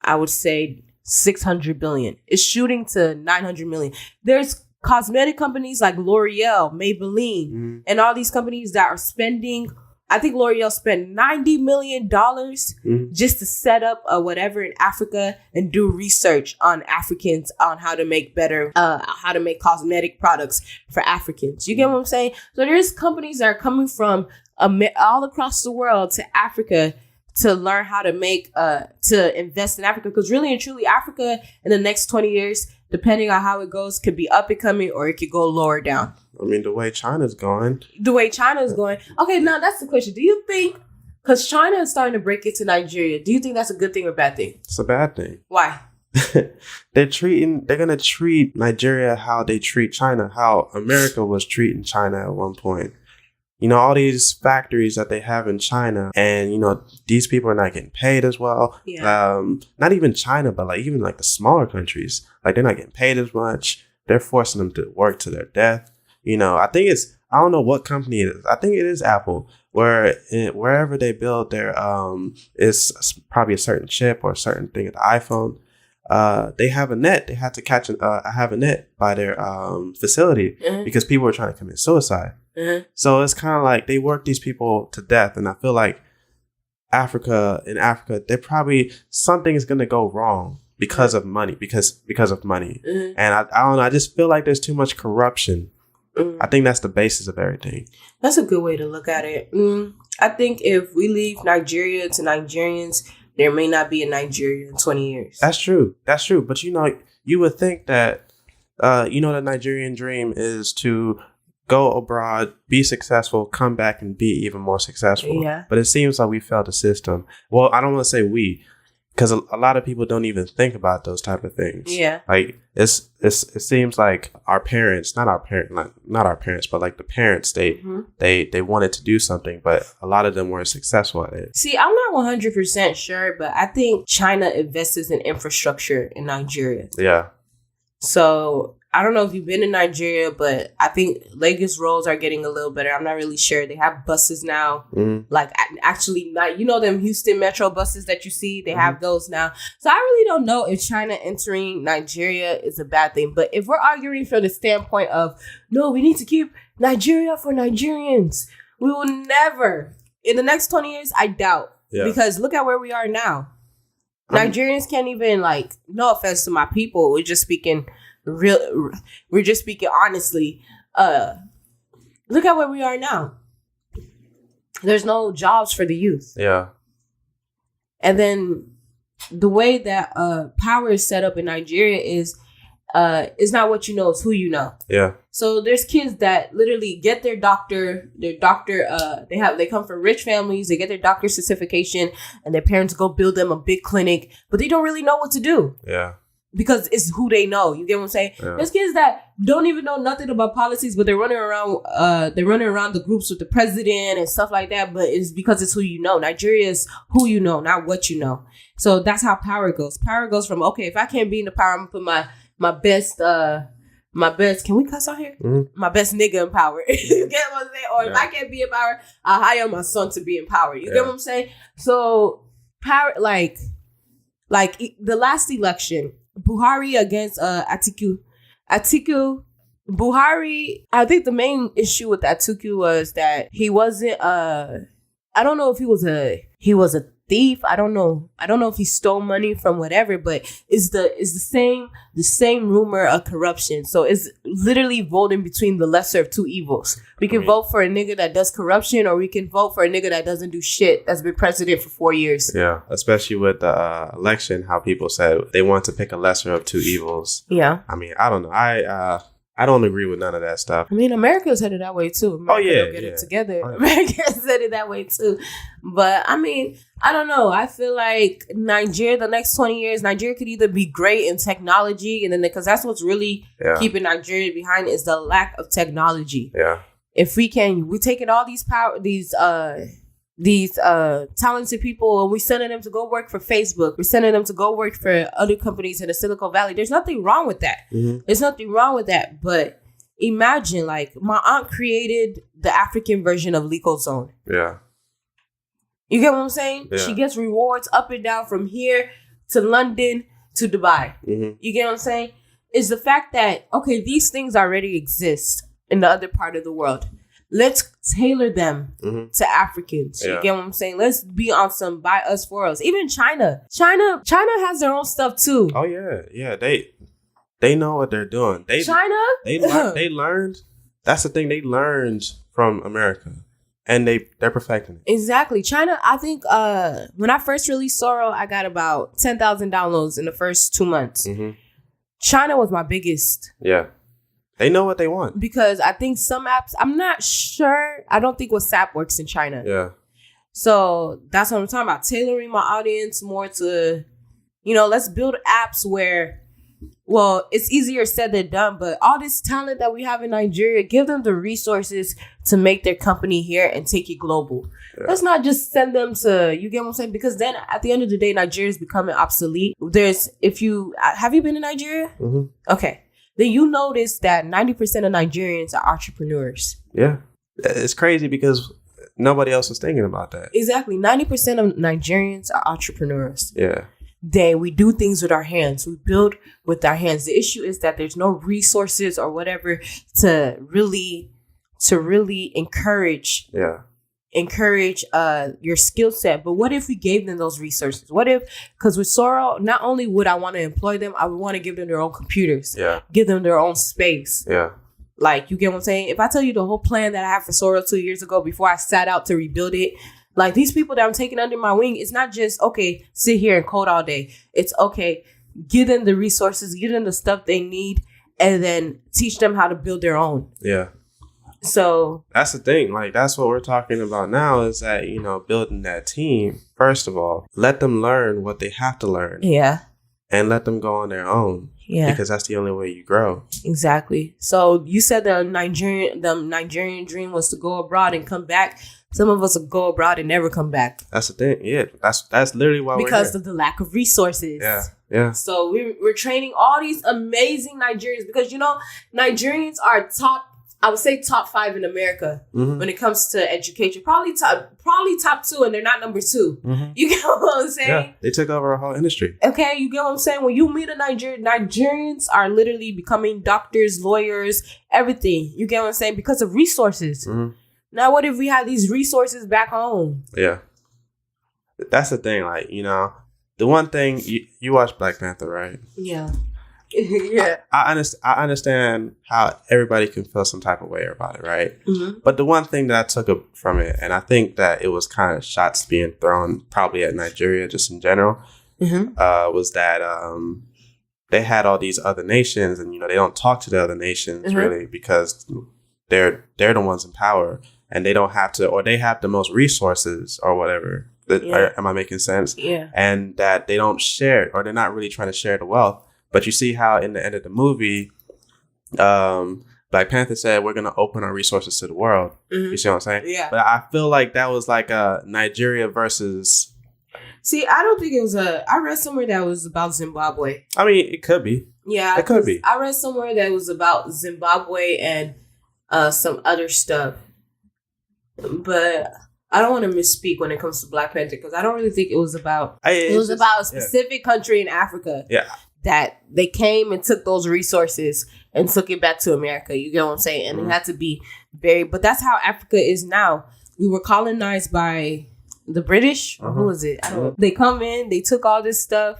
I would say, 600 billion. It's shooting to 900 million. There's cosmetic companies like L'Oreal, Maybelline, and all these companies that are spending, I think L'Oreal spent $90 million just to set up whatever in Africa and do research on Africans on how to make cosmetic products for Africans. You get what I'm saying? So there's companies that are coming from all across the world to Africa to learn how to to invest in Africa. Because really and truly, Africa in the next 20 years, depending on how it goes, could be up and coming or it could go lower down. I mean, the way China's going. Okay, now that's the question. Do you think, because China is starting to break into Nigeria, do you think that's a good thing or bad thing? It's a bad thing. Why? they're gonna treat Nigeria how they treat China, how America was treating China at one point. You know, all these factories that they have in China, and, you know, these people are not getting paid as well. Yeah. Not even China, but like even like the smaller countries, like they're not getting paid as much. They're forcing them to work to their death. You know, I don't know what company it is. I think it is Apple, wherever they build their, it's probably a certain chip or a certain thing of the iPhone. They have a net. They had to have a net by their facility because people were trying to commit suicide. So it's kind of like they work these people to death, and I feel like in Africa, they probably something is going to go wrong because of money, because of money, and I don't know. I just feel like there's too much corruption. I think that's the basis of everything. That's a good way to look at it. I think if we leave Nigeria to Nigerians, there may not be a Nigeria in 20 years. That's true. But, you know, you would think that, the Nigerian dream is to go abroad, be successful, come back and be even more successful. Yeah. But it seems like we failed the system. Well, I don't want to say we, because a lot of people don't even think about those type of things. Yeah. Like it seems like our parents, not our parents, but like the parents, they wanted to do something, but a lot of them weren't successful at it. See, I'm not 100% sure, but I think China invests in infrastructure in Nigeria. Yeah. So I don't know if you've been in Nigeria, but I think Lagos roads are getting a little better. I'm not really sure. They have buses now. Like actually, not, you know, them Houston Metro buses that you see, they have those now. So I really don't know if China entering Nigeria is a bad thing. But if we're arguing from the standpoint of, no, we need to keep Nigeria for Nigerians, we will never, in the next 20 years, I doubt. Yeah. Because look at where we are now. Nigerians can't even, like, no offense to my people, we're just speaking honestly. Look at where we are now. There's no jobs for the youth. Yeah. And then the way that power is set up in Nigeria is not what you know, it's who you know. Yeah. So there's kids that literally get their doctor, they come from rich families, they get their doctor's certification, and their parents go build them a big clinic, but they don't really know what to do. Yeah. Because it's who they know. You get what I'm saying? Yeah. There's kids that don't even know nothing about policies, but they're running around the groups with the president and stuff like that. But it's because it's who you know. Nigeria is who you know, not what you know. So that's how power goes. Power goes from, okay, if I can't be in the power, I'm gonna put my best, can we cuss out here? Mm-hmm. My best nigga in power. You get what I'm saying? Or if I can't be in power, I'll hire my son to be in power. You get what I'm saying? So power, like the last election, Buhari against Atiku. Buhari, I think the main issue with Atiku was that he wasn't I don't know if he was a thief. I don't know if he stole money from whatever, but it's the same rumor of corruption. So it's literally voting between the lesser of two evils. We can vote for a nigga that does corruption, or we can vote for a nigga that doesn't do shit, that's been president for 4 years. Yeah, especially with the election, how people said they want to pick a lesser of two evils. Yeah. I mean, I don't know. I don't agree with none of that stuff. I mean, America's headed that way too. America get it together. America's headed that way too. But I mean, I don't know. I feel like Nigeria, the next 20 years, Nigeria could either be great in technology, and then because that's what's really keeping Nigeria behind is the lack of technology. Yeah. If we're taking all these talented people and we're sending them to go work for Facebook. We're sending them to go work for other companies in the Silicon Valley. There's nothing wrong with that. Mm-hmm. There's nothing wrong with that. But imagine, like, my aunt created the African version of LegalZone. Yeah. You get what I'm saying? Yeah. She gets rewards up and down from here to London to Dubai. Mm-hmm. You get what I'm saying? It's the fact that, okay, these things already exist in the other part of the world. Let's tailor them to Africans. You get what I'm saying? Let's be on some by us for us. Even China has their own stuff too. Oh yeah. They know what they're doing. They learned. That's the thing. They learned from America, and they're perfecting it. Exactly. China. I think when I first released Sorrow, I got about 10,000 downloads in the first 2 months. Mm-hmm. China was my biggest. Yeah. They know what they want. Because I think some apps, I'm not sure. I don't think WhatsApp works in China. Yeah. So that's what I'm talking about. Tailoring my audience more to let's build apps where, well, it's easier said than done, but all this talent that we have in Nigeria, give them the resources to make their company here and take it global. Yeah. Let's not just send them to, you get what I'm saying? Because then at the end of the day, Nigeria is becoming obsolete. Have you been to Nigeria? Mm-hmm. Okay. Then you notice that 90% of Nigerians are entrepreneurs. Yeah. It's crazy because nobody else is thinking about that. Exactly. 90% of Nigerians are entrepreneurs. Yeah. We do things with our hands. We build with our hands. The issue is that there's no resources or whatever to really encourage your skill set. But what if we gave them those resources? What if, because with Soro, not only would I want to employ them, I would want to give them their own computers. Yeah. Give them their own space. Yeah. Like, you get what I'm saying? If I tell you the whole plan that I had for Soro 2 years ago before I sat out to rebuild it, like, these people that I'm taking under my wing, it's not just, okay, sit here and code all day. It's, okay, give them the resources, give them the stuff they need, and then teach them how to build their own. Yeah. So that's the thing. Like, that's what we're talking about now is that, building that team. First of all, let them learn what they have to learn. Yeah. And let them go on their own. Yeah. Because that's the only way you grow. Exactly. So you said the Nigerian dream was to go abroad and come back. Some of us will go abroad and never come back. That's the thing. Yeah. That's literally why we're here. Because of the lack of resources. Yeah. Yeah. So we're training all these amazing Nigerians because, Nigerians are top 5 in America when it comes to education. Probably top 2, and they're not number 2. Mm-hmm. You get what I'm saying? Yeah, they took over a whole industry. Okay, you get what I'm saying? When you meet a Nigerians are literally becoming doctors, lawyers, everything. You get what I'm saying? Because of resources. Mm-hmm. Now, what if we had these resources back home? Yeah. That's the thing. Like, the one thing, you watch Black Panther, right? Yeah. Yeah. I understand how everybody can feel some type of way about it, right? Mm-hmm. But the one thing that I took from it, and I think that it was kind of shots being thrown probably at Nigeria just in general, was that they had all these other nations, and they don't talk to the other nations really because they're the ones in power, and they don't have to, or they have the most resources or whatever. Am I making sense? Yeah. And that they don't share, or they're not really trying to share the wealth. But you see how in the end of the movie, Black Panther said, we're going to open our resources to the world. Mm-hmm. You see what I'm saying? Yeah. But I feel like that was like a Nigeria versus... See, I don't think it was I read somewhere that was about Zimbabwe. I mean, it could be. Yeah. It could be. I read somewhere that was about Zimbabwe and some other stuff. But I don't want to misspeak when it comes to Black Panther because I don't really think it was about... It was about a specific country in Africa. Yeah. That they came and took those resources and took it back to America. You get what I'm saying? And it had to be buried. But that's how Africa is now. We were colonized by the British. Or who was it? I don't know. They come in, they took all this stuff,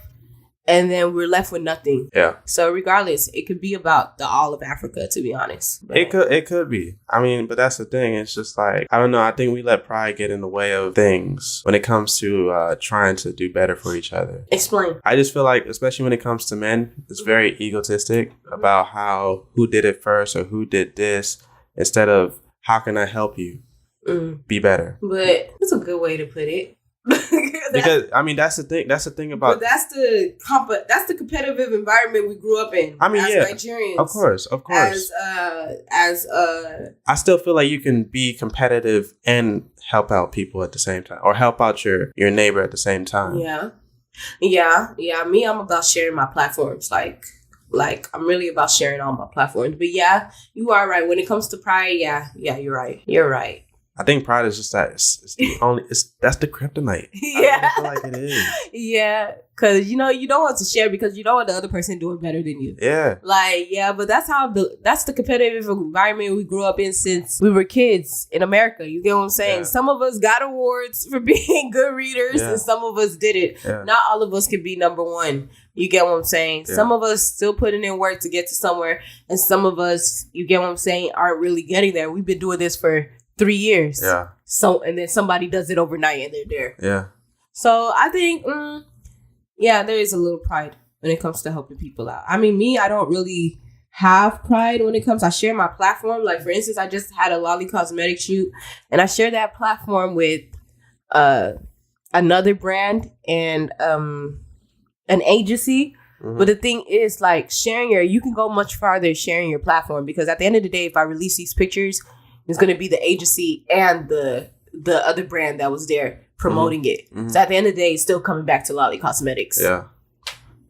and then we're left with nothing. Yeah. So regardless, it could be about the all of Africa, to be honest. But it could be. I mean, but that's the thing. It's just like, I don't know. I think we let pride get in the way of things when it comes to trying to do better for each other. Explain. I just feel like, especially when it comes to men, it's very egotistic about who did it first or who did this instead of how can I help you be better. But it's a good way to put it. Because I mean that's the thing about. But that's the competitive environment we grew up in. I mean, as yeah, Nigerians, of course. I still feel like you can be competitive and help out people at the same time, or help out your neighbor at the same time. Yeah. Me, I'm about sharing my platforms. Like I'm really about sharing all my platforms. But yeah, you are right. When it comes to pride, yeah, you're right. You're right. I think pride is just that. That's the kryptonite. Yeah, I feel like it is. Yeah, because you don't want to share because you don't want the other person doing better than you. Yeah, but that's the competitive environment we grew up in since we were kids in America. You get what I'm saying? Yeah. Some of us got awards for being good readers, and some of us didn't. Yeah. Not all of us can be number one. You get what I'm saying? Yeah. Some of us still putting in work to get to somewhere, and some of us, you get what I'm saying, aren't really getting there. We've been doing this for 3 years. Yeah. So, and then somebody does it overnight and they're there. Yeah. So I think, there is a little pride when it comes to helping people out. I mean, me, I don't really have pride when it comes. I share my platform. Like, for instance, I just had a Lolly Cosmetic shoot, and I share that platform with another brand and an agency. But the thing is, like, you can go much farther sharing your platform, because at the end of the day, if I release these pictures, it's going to be the agency and the other brand that was there promoting it. So at the end of the day, it's still coming back to Lolly Cosmetics. Yeah,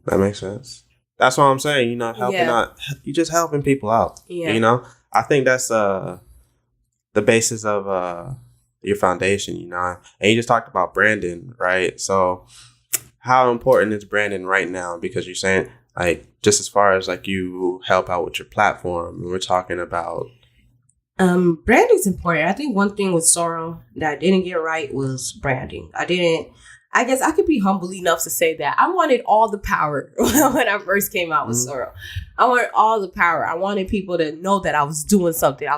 that makes sense. That's what I'm saying. You know, helping out, you just helping people out. Yeah. You know, I think that's the basis of your foundation. You know, and you just talked about branding, right? So, how important is branding right now? Because you're saying, like, just as far as like you help out with your platform, and we're talking about branding's important. I think one thing with Sorrel that I didn't get right was branding. I guess I could be humble enough to say that I wanted all the power when I first came out with Sorrel. I wanted all the power. I wanted people to know that I was doing something.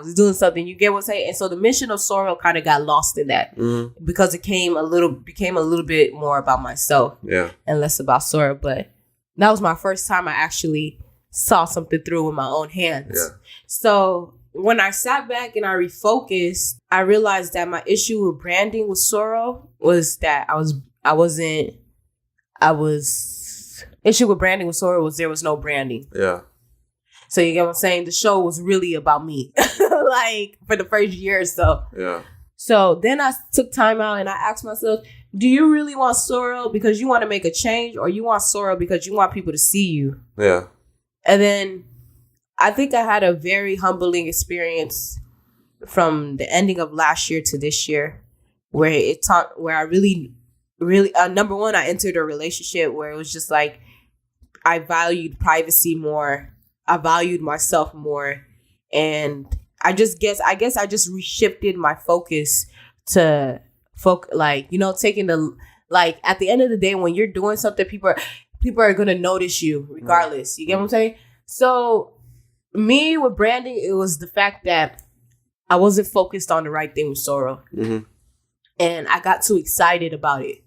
You get what I'm saying? And so the mission of Sorrel kind of got lost in that because it became a little bit more about myself and less about Sorrel. But that was my first time I actually saw something through with my own hands. Yeah. So when I sat back and I refocused, I realized that my issue with branding with Sorrel was that issue with branding with Sorrel was there was no branding. Yeah. So you get what I'm saying? The show was really about me, like for the first year or so. Yeah. So then I took time out and I asked myself, do you really want Sorrel because you want to make a change, or you want Sorrel because you want people to see you? Yeah. And then I think I had a very humbling experience from the ending of last year to this year, where I really, number one, I entered a relationship where it was just like, I valued privacy more. I valued myself more. And I guess I just reshifted my focus to taking at the end of the day, when you're doing something, people are going to notice you regardless. You get what I'm saying? So me with branding, it was the fact that I wasn't focused on the right thing with Sorrel. And I got too excited about it.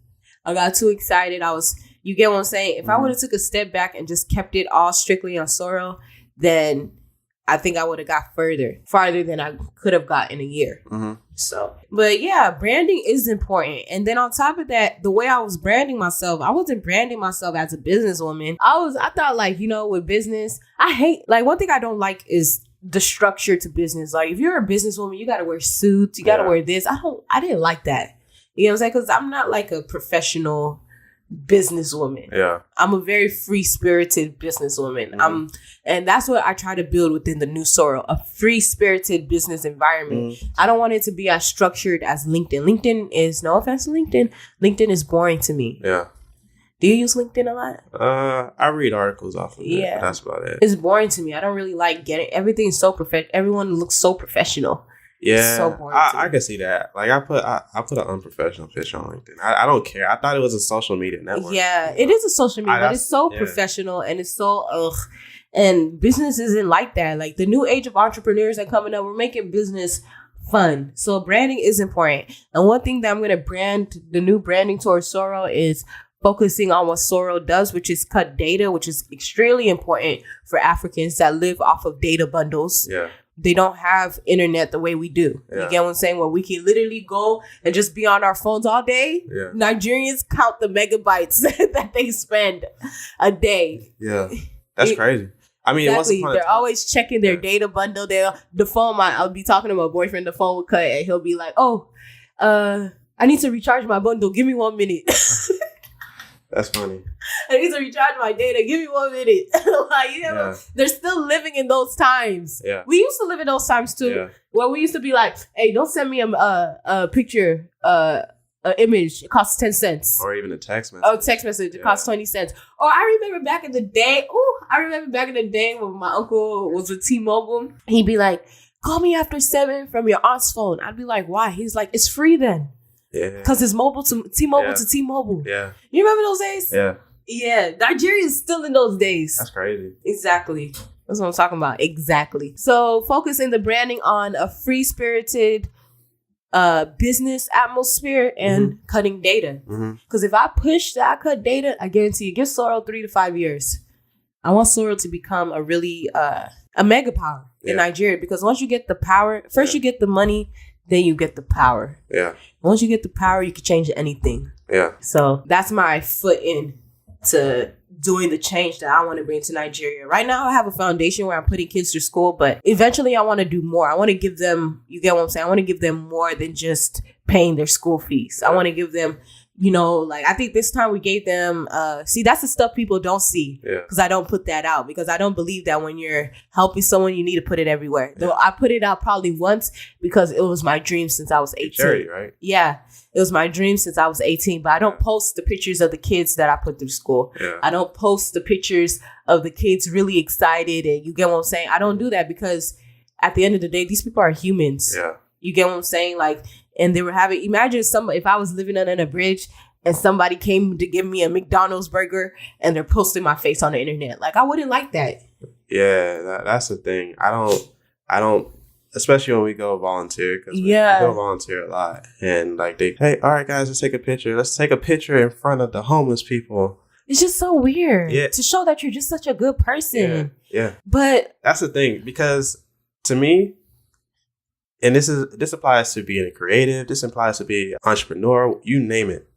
You get what I'm saying? If I would have took a step back and just kept it all strictly on Sorrel, then I think I would have got farther than I could have got in a year. So, but yeah, branding is important. And then on top of that, the way I was branding myself, I wasn't branding myself as a businesswoman. I thought with business, one thing I don't like is the structure to business. Like, if you're a businesswoman, you got to wear suits, you got to wear this. I didn't like that. You know what I'm saying? Because I'm not like a professional businesswoman. Yeah. I'm a very free-spirited businesswoman. And that's what I try to build within the new Sorrel, a free-spirited business environment. I don't want it to be as structured as LinkedIn. LinkedIn is, no offense to LinkedIn is boring to me. Yeah. Do you use LinkedIn a lot? I read articles off of it. Yeah. That's about it. It's boring to me. I don't really like everything is so professional. Everyone looks so professional. Yeah, so I can see that. Like, I put an unprofessional picture on LinkedIn. I don't care. I thought it was a social media network. Yeah, it is a social media, but it's so professional and it's so and business isn't like that. Like, the new age of entrepreneurs that coming up, we're making business fun. So branding is important. And one thing that I'm gonna brand the new branding towards Sorrel is focusing on what Sorrel does, which is cut data, which is extremely important for Africans that live off of data bundles. Yeah. They don't have internet the way we do. Yeah. You get what I'm saying? Where we can literally go and just be on our phones all day. Yeah. Nigerians count the megabytes that they spend a day. Yeah, that's crazy. I mean, exactly. They're always checking their data bundle. I'll be talking to my boyfriend. The phone will cut, and he'll be like, "Oh, I need to recharge my bundle. Give me 1 minute." That's funny. I need to recharge my data. Give me 1 minute. They're still living in those times. Yeah. We used to live in those times too. Yeah. Where we used to be like, hey, don't send me a picture, an image. It costs 10 cents. Or even a text message. Oh, text message. It costs 20 cents. Or I remember back in the day when my uncle was with T-Mobile. He'd be like, call me after 7 from your aunt's phone. I'd be like, why? He's like, it's free then. Yeah. Because it's mobile to T-Mobile to T-Mobile. Yeah. You remember those days? Yeah. Yeah. Nigeria is still in those days. That's crazy. Exactly. That's what I'm talking about. Exactly. So focusing the branding on a free-spirited business atmosphere and cutting data. Because if I push that I cut data, I guarantee you, give Sorrel 3 to 5 years. I want Sorrel to become a really a mega power in Nigeria. Because once you get the power, first you get the money, then you get the power. Yeah. Once you get the power, you can change anything. Yeah. So that's my foot in to doing the change that I want to bring to Nigeria. Right now, I have a foundation where I'm putting kids through school, but eventually I want to do more. I want to give them, you get what I'm saying? I want to give them more than just paying their school fees. I want to give them, you know, like I think this time we gave them, see, that's the stuff people don't see because I don't put that out because I don't believe that when you're helping someone, you need to put it everywhere. Though I put it out probably once because it was my dream since I was 18. Charity, right? Yeah. It was my dream since I was 18, but I don't post the pictures of the kids that I put through school. Yeah. I don't post the pictures of the kids really excited. And you get what I'm saying? I don't do that because at the end of the day, these people are humans. Yeah. You get what I'm saying? Like, and they were having, imagine if I was living under a bridge and somebody came to give me a McDonald's burger and they're posting my face on the internet. Like, I wouldn't like that. Yeah, that's the thing. I don't, especially when we go volunteer, because we go volunteer a lot. And like hey, all right, guys, let's take a picture. Let's take a picture in front of the homeless people. It's just so weird to show that you're just such a good person. Yeah. But that's the thing, because to me, and this applies to being a creative, this applies to being an entrepreneur, you name it.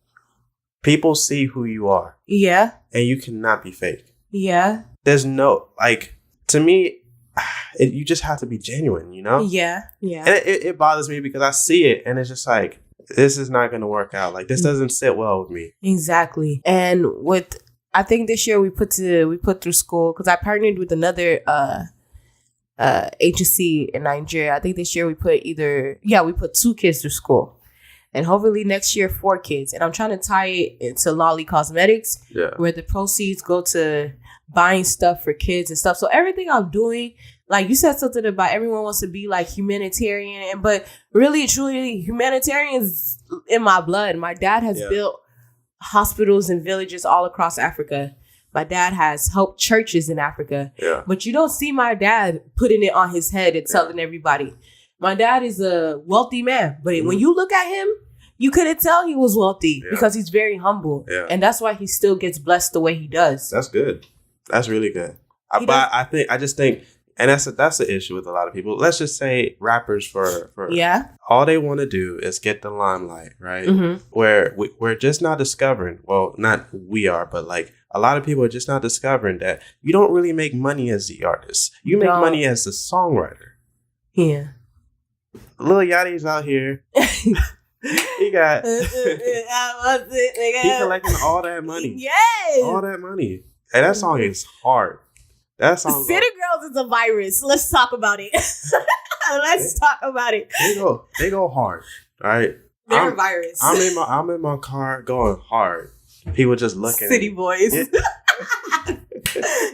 People see who you are. Yeah. And you cannot be fake. Yeah. There's no, like, to me, you just have to be genuine, you know? Yeah. Yeah. And it bothers me because I see it and it's just like, this is not going to work out. Like, this doesn't sit well with me. Exactly. And I think this year we put through school, because I partnered with another agency in Nigeria. I think this year we put 2 kids through school. And hopefully next year, 4 kids. And I'm trying to tie it into Lolly Cosmetics, where the proceeds go to buying stuff for kids and stuff. So everything I'm doing, like you said something about everyone wants to be like humanitarian. But really, truly, humanitarian is in my blood. My dad has built hospitals and villages all across Africa. My dad has helped churches in Africa. Yeah. But you don't see my dad putting it on his head and telling everybody. My dad is a wealthy man, but when you look at him, you couldn't tell he was wealthy because he's very humble. Yeah. And that's why he still gets blessed the way he does. That's good. That's really good. I just think, and that's the issue with a lot of people. Let's just say rappers for all they want to do is get the limelight, right? Mm-hmm. Where we're just not discovering, well, not we are, but like a lot of people are just not discovering that you don't really make money as the artist. You make money as the songwriter. Yeah. Lil Yachty's out here. He got he collecting all that money. Yes. All that money. And that song is hard. That song City Girls is a virus. Let's talk about it. Let's talk about it. They go hard. All right. They're a virus. I'm in my car going hard. People just looking City at boys. Yeah.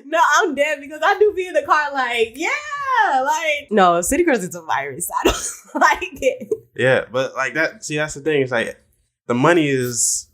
No, I'm dead because I do be in the car like, no, City Girls is a virus. I don't like it. Yeah, but like that, see, that's the thing. It's like the money is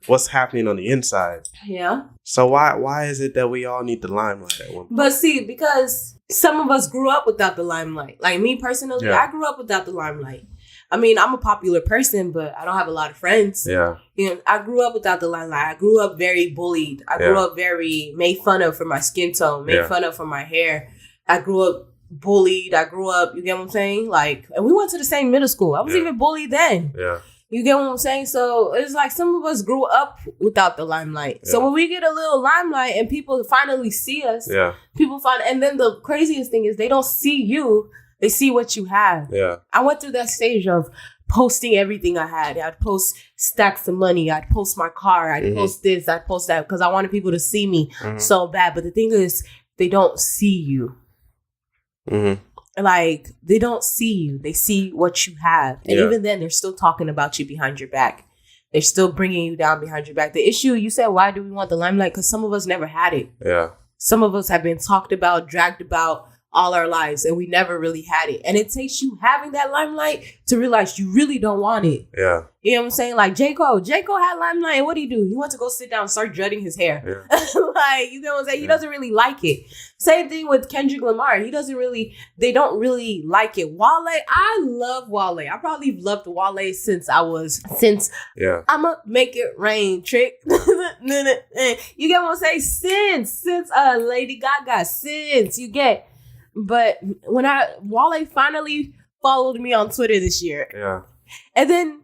what's happening on the inside. Yeah. So why is it that we all need the limelight at one point? But see, because some of us grew up without the limelight. Like me personally, I grew up without the limelight. I mean, I'm a popular person, but I don't have a lot of friends. Yeah. You know, I grew up without the limelight. I grew up very bullied. I grew up very made fun of for my skin tone, made fun of for my hair. I grew up bullied. I grew up, you get what I'm saying? Like, and we went to the same middle school. I was even bullied then. Yeah. You get what I'm saying? So it's like some of us grew up without the limelight. Yeah. So when we get a little limelight and people finally see us, and then the craziest thing is they don't see you. They see what you have. Yeah. I went through that stage of posting everything I had. I'd post stacks of money. I'd post my car. I'd post this. I'd post that because I wanted people to see me so bad. But the thing is, they don't see you. Mm-hmm. Like, they don't see you. They see what you have. And even then, they're still talking about you behind your back. They're still bringing you down behind your back. The issue, you said, why do we want the limelight? Because some of us never had it. Yeah. Some of us have been talked about, dragged about all our lives, and we never really had it. And it takes you having that limelight to realize you really don't want it. Yeah. You know what I'm saying? Like J. Cole had limelight, and what did he do? He went to go sit down and start dreading his hair. Yeah. Like, you know what I'm saying? He doesn't really like it. Same thing with Kendrick Lamar. They don't really like it. Wale, I love Wale. I probably loved Wale since I'ma make it rain trick. You get what I'm saying? Since Lady Gaga, you get. But when Wale finally followed me on Twitter this year. Yeah. And then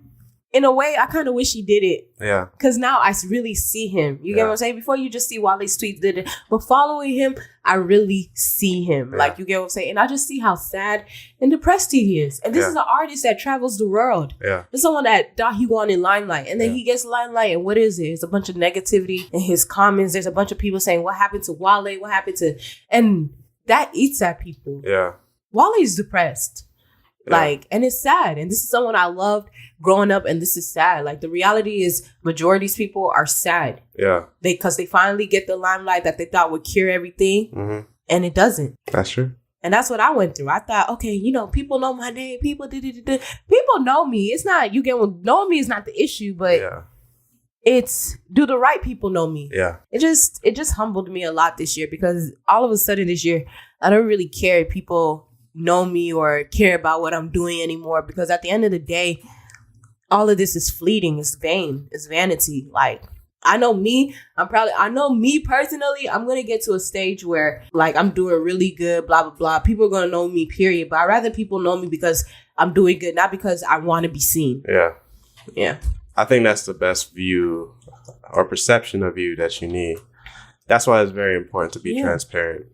in a way, I kind of wish he did it. Yeah. Because now I really see him. You get what I'm saying? Before you just see Wale's tweets, did it. But following him, I really see him. Yeah. Like, you get what I'm saying? And I just see how sad and depressed he is. And this is an artist that travels the world. Yeah. There's someone that thought he wanted limelight. And then he gets limelight. And what is it? It's a bunch of negativity in his comments. There's a bunch of people saying, what happened to Wale? What happened to... And that eats at people. Yeah. Wale's depressed. Yeah. Like, and it's sad. And this is someone I loved growing up, and this is sad. Like, the reality is majority of these people are sad. Yeah. Because they finally get the limelight that they thought would cure everything, and it doesn't. That's true. And that's what I went through. I thought, okay, you know, people know my name. People people know me. It's not, you get what, knowing me is not the issue, but it's, do the right people know me? Yeah. It just humbled me a lot this year, because all of a sudden this year, I don't really care if people know me or care about what I'm doing anymore, because at the end of the day, all of this is fleeting. It's vain. It's vanity. Like, I know me personally, I'm going to get to a stage where, like, I'm doing really good, blah, blah, blah. People are going to know me, period. But I'd rather people know me because I'm doing good, not because I want to be seen. Yeah. Yeah. I think that's the best view or perception of you that you need. That's why it's very important to be transparent.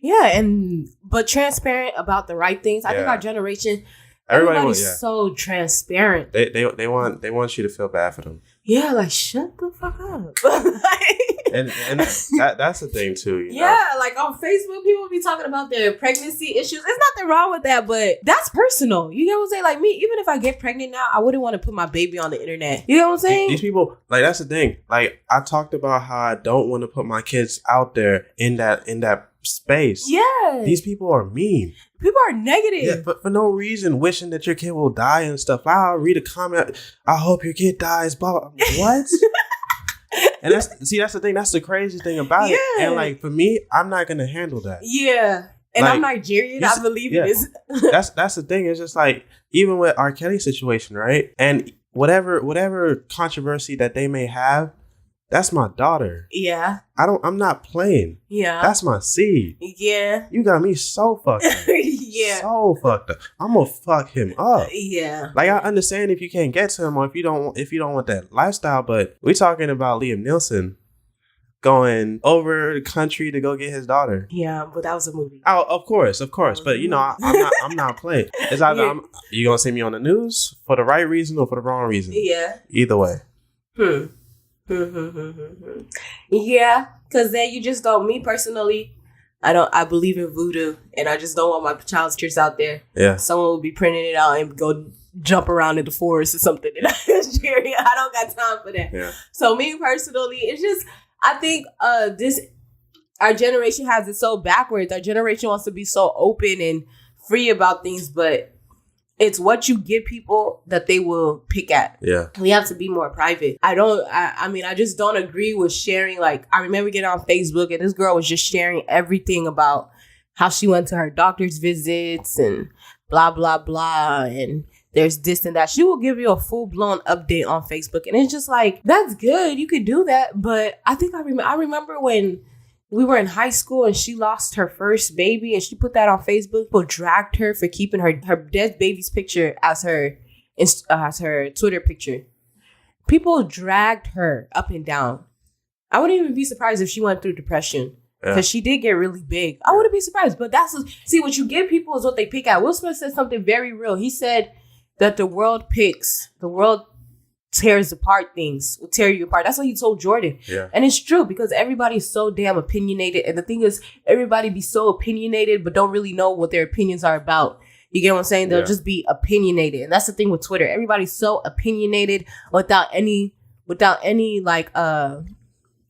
Yeah, but transparent about the right things. I think our generation, everybody's so transparent. They want you to feel bad for them. Yeah, like, shut the fuck up. and that's the thing too. You know? Like on Facebook, people be talking about their pregnancy issues. There's nothing wrong with that, but that's personal. You get what I'm saying? Like, me, even if I get pregnant now, I wouldn't want to put my baby on the internet. You get what I'm saying? These people, like, that's the thing. Like, I talked about how I don't want to put my kids out there in that space. Yeah. These people are mean. People are negative. Yeah, but for no reason, wishing that your kid will die and stuff. I'll read a comment. I hope your kid dies. Blah, blah. What? And that's the thing. That's the crazy thing about it. And like, for me, I'm not gonna handle that. Yeah. And like, I'm Nigerian. I believe in this. That's the thing. It's just like, even with R. Kelly situation, right? And whatever controversy that they may have, that's my daughter. Yeah. I'm not playing. Yeah. That's my seed. Yeah. You got me so fucked up. Yeah. So fucked up. I'm gonna fuck him up. Yeah. Like, I understand if you can't get to him or if you don't want that lifestyle, but we're talking about Liam Neeson going over the country to go get his daughter. Yeah, but that was a movie. Oh, of course. But you know, I'm not playing. It's either you gonna see me on the news for the right reason or for the wrong reason. Yeah. Either way. Yeah, because then you just don't. Me personally, I believe in voodoo, and I just don't want my child's pictures out there. Yeah. Someone will be printing it out and go jump around in the forest or something. And I don't got time for that. Yeah. So me personally, it's just, I think our generation has it so backwards. Our generation wants to be so open and free about things, but it's what you give people that they will pick at. Yeah. We have to be more private. I just don't agree with sharing. Like, I remember getting on Facebook and this girl was just sharing everything about how she went to her doctor's visits and blah, blah, blah. And there's this and that. She will give you a full-blown update on Facebook. And it's just like, that's good. You could do that. But I think I remember when we were in high school and she lost her first baby and she put that on Facebook. People dragged her for keeping her dead baby's picture as her Twitter picture. People dragged her up and down. I wouldn't even be surprised if she went through depression because she did get really big. I wouldn't be surprised. But see, what you give people is what they pick at. Will Smith said something very real. He said that the world tears apart things, will tear you apart. That's what he told Jordan. Yeah. And it's true because everybody's so damn opinionated. And the thing is, everybody be so opinionated, but don't really know what their opinions are about. You get what I'm saying? They'll just be opinionated. And that's the thing with Twitter. Everybody's so opinionated without any like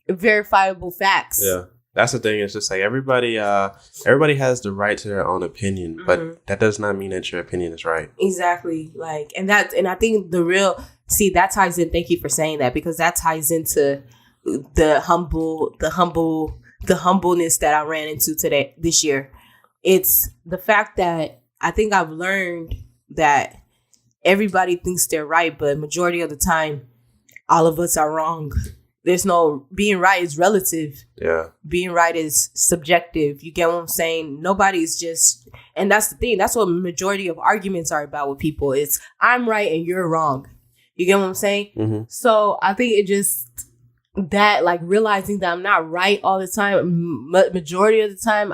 verifiable facts. Yeah. That's the thing. It's just like everybody has the right to their own opinion, but that does not mean that your opinion is right. Exactly. Like, and I think that ties in. Thank you for saying that, because that ties into the humbleness that I ran into this year. It's the fact that I think I've learned that everybody thinks they're right, but majority of the time, all of us are wrong. There's no being right is relative. Yeah. Being right is subjective. You get what I'm saying? Nobody's just, and that's the thing. That's what majority of arguments are about with people. It's I'm right and you're wrong. You get what I'm saying? Mm-hmm. So I think it just that like realizing that I'm not right all the time. Majority of the time,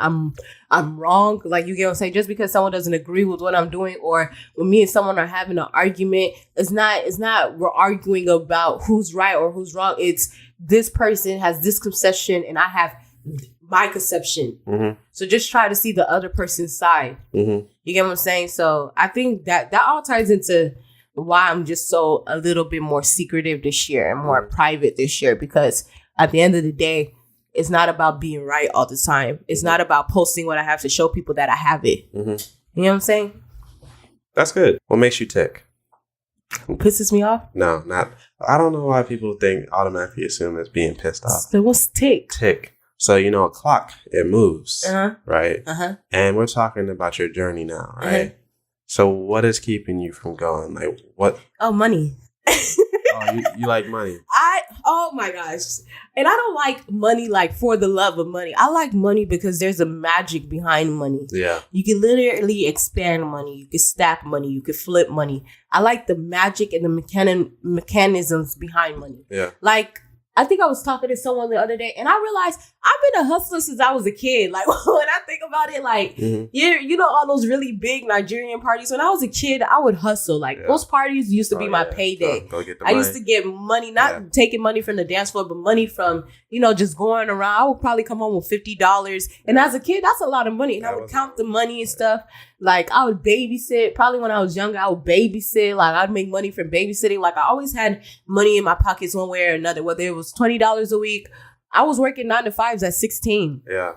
I'm wrong. Like you get what I'm saying? Just because someone doesn't agree with what I'm doing, or when me and someone are having an argument, it's not we're arguing about who's right or who's wrong. It's this person has this conception and I have my conception. Mm-hmm. So just try to see the other person's side. Mm-hmm. You get what I'm saying? So I think that all ties into why I'm just so a little bit more secretive this year and more private this year, because at the end of the day, it's not about being right all the time. It's not about posting what I have to show people that I have it. Mm-hmm. You know what I'm saying? That's good. What makes you tick? What pisses me off? No, not. I don't know why people automatically assume it's being pissed off. So what's tick? Tick. So, a clock, it moves, right? Uh-huh. And we're talking about your journey now, right? Uh-huh. So what is keeping you from going? Like, what? Oh, money. Oh, you like money. Oh my gosh. And I don't like money like for the love of money. I like money because there's a magic behind money. Yeah. You can literally expand money. You can stack money. You can flip money. I like the magic and the mechanisms behind money. Yeah. Like, I think I was talking to someone the other day and I realized I've been a hustler since I was a kid. Like when I think about it, like, you know, all those really big Nigerian parties. When I was a kid, I would hustle. Like those parties used to be my payday. Go get the I money. used to get money, not taking money from the dance floor, but money from, just going around. I would probably come home with $50. And as a kid, that's a lot of money. And I would count the money and stuff. Like I would babysit. Probably when I was younger, I would babysit. Like I'd make money from babysitting. Like I always had money in my pockets one way or another, whether it was $20 a week. I was working 9 to 5s at 16. Yeah.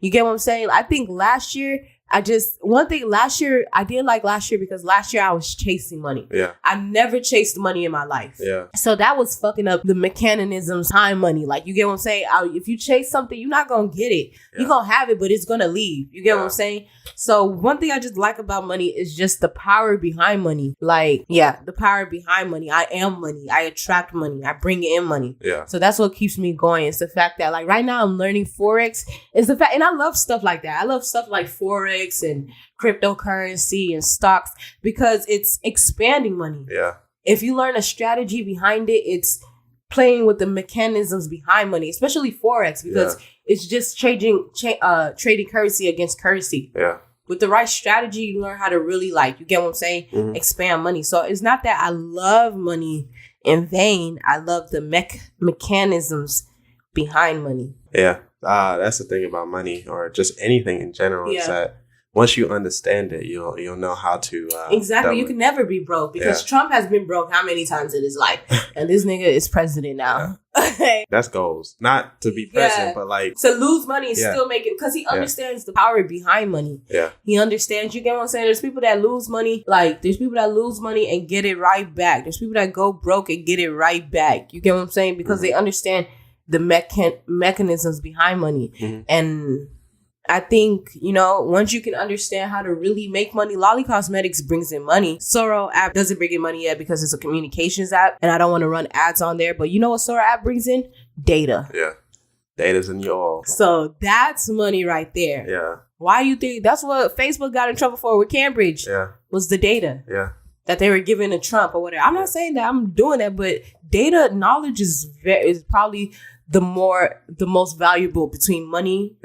You get what I'm saying? I think last year, I did like last year because last year I was chasing money. Yeah. I never chased money in my life. Yeah. So that was fucking up the mechanisms, time money. Like, you get what I'm saying? If you chase something, you're not going to get it. Yeah. You're going to have it, but it's going to leave. You get what I'm saying? So one thing I just like about money is just the power behind money. Like, the power behind money. I am money. I attract money. I bring in money. Yeah. So that's what keeps me going. It's the fact that, like, right now I'm learning Forex. It's the fact, and I love stuff like that. I love stuff like Forex and cryptocurrency and stocks because it's expanding money. Yeah. If you learn a strategy behind it, it's playing with the mechanisms behind money, especially Forex, because it's just trading currency against currency. Yeah. With the right strategy, you learn how to really, like, you get what I'm saying? Expand money. So it's not that I love money in vain. I love the mechanisms behind money. Yeah. That's the thing about money or just anything in general is that once you understand it, you'll know how to exactly. You can never be broke because Trump has been broke how many times in his life, and this nigga is president now. That's goals, not to be president, but like to lose money and still make it because he understands the power behind money. Yeah, he understands. You get what I'm saying? There's people that lose money, there's people that lose money and get it right back. There's people that go broke and get it right back. You get what I'm saying? Because they understand the mechanisms behind money. And I think, once you can understand how to really make money, Lolly Cosmetics brings in money. Soro app doesn't bring in money yet because it's a communications app and I don't want to run ads on there. But you know what Soro app brings in? Data. Yeah. Data's in your all. So that's money right there. Yeah. Why you think that's what Facebook got in trouble for with Cambridge? Yeah. Was the data. Yeah. That they were giving to Trump or whatever. I'm not saying that I'm doing that, but data knowledge is probably the most valuable between money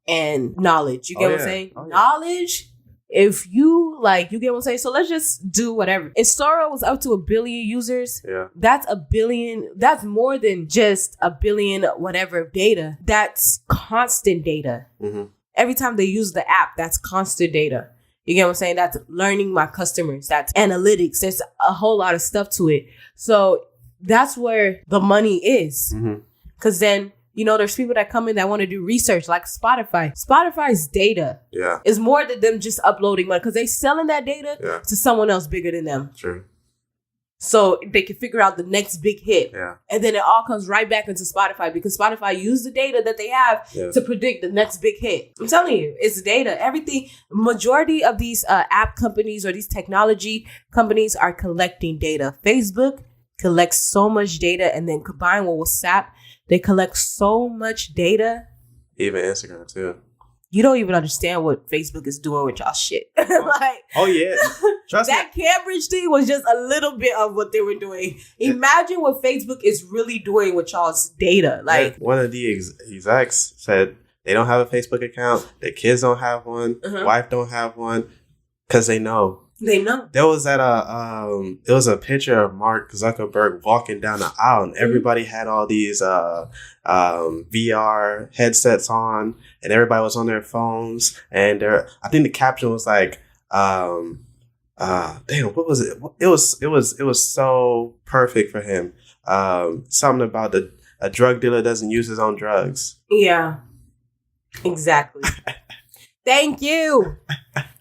and knowledge. You get what I'm saying? Knowledge, if you you get what I'm saying? So let's just do whatever. If Sora was up to 1 billion users, that's 1 billion. That's more than just 1 billion whatever data. That's constant data. Every time they use the app, that's constant data. You get what I'm saying? That's learning my customers. That's analytics. There's a whole lot of stuff to it. So that's where the money is. Because then, there's people that come in that want to do research like Spotify. Spotify's data is more than them just uploading money because they're selling that data to someone else bigger than them. True. So they can figure out the next big hit. Yeah. And then it all comes right back into Spotify because Spotify used the data that they have to predict the next big hit. I'm telling you, it's data. Everything, majority of these app companies or these technology companies are collecting data. Facebook collects so much data and then combined with WhatsApp, they collect so much data. Even Instagram too. you don't even understand what Facebook is doing with y'all shit. Like, oh yeah, trust that me. Cambridge thing was just a little bit of what they were doing. Imagine what Facebook is really doing with y'all's data. Like, one of the execs said they don't have a Facebook account. Their kids don't have one. Wife don't have one because they know. They know. There was it was a picture of Mark Zuckerberg walking down the aisle, and everybody had all these VR headsets on, and everybody was on their phones. And I think the caption was like, damn, what was it? It was so perfect for him. Something about a drug dealer doesn't use his own drugs. Yeah, exactly. Thank you.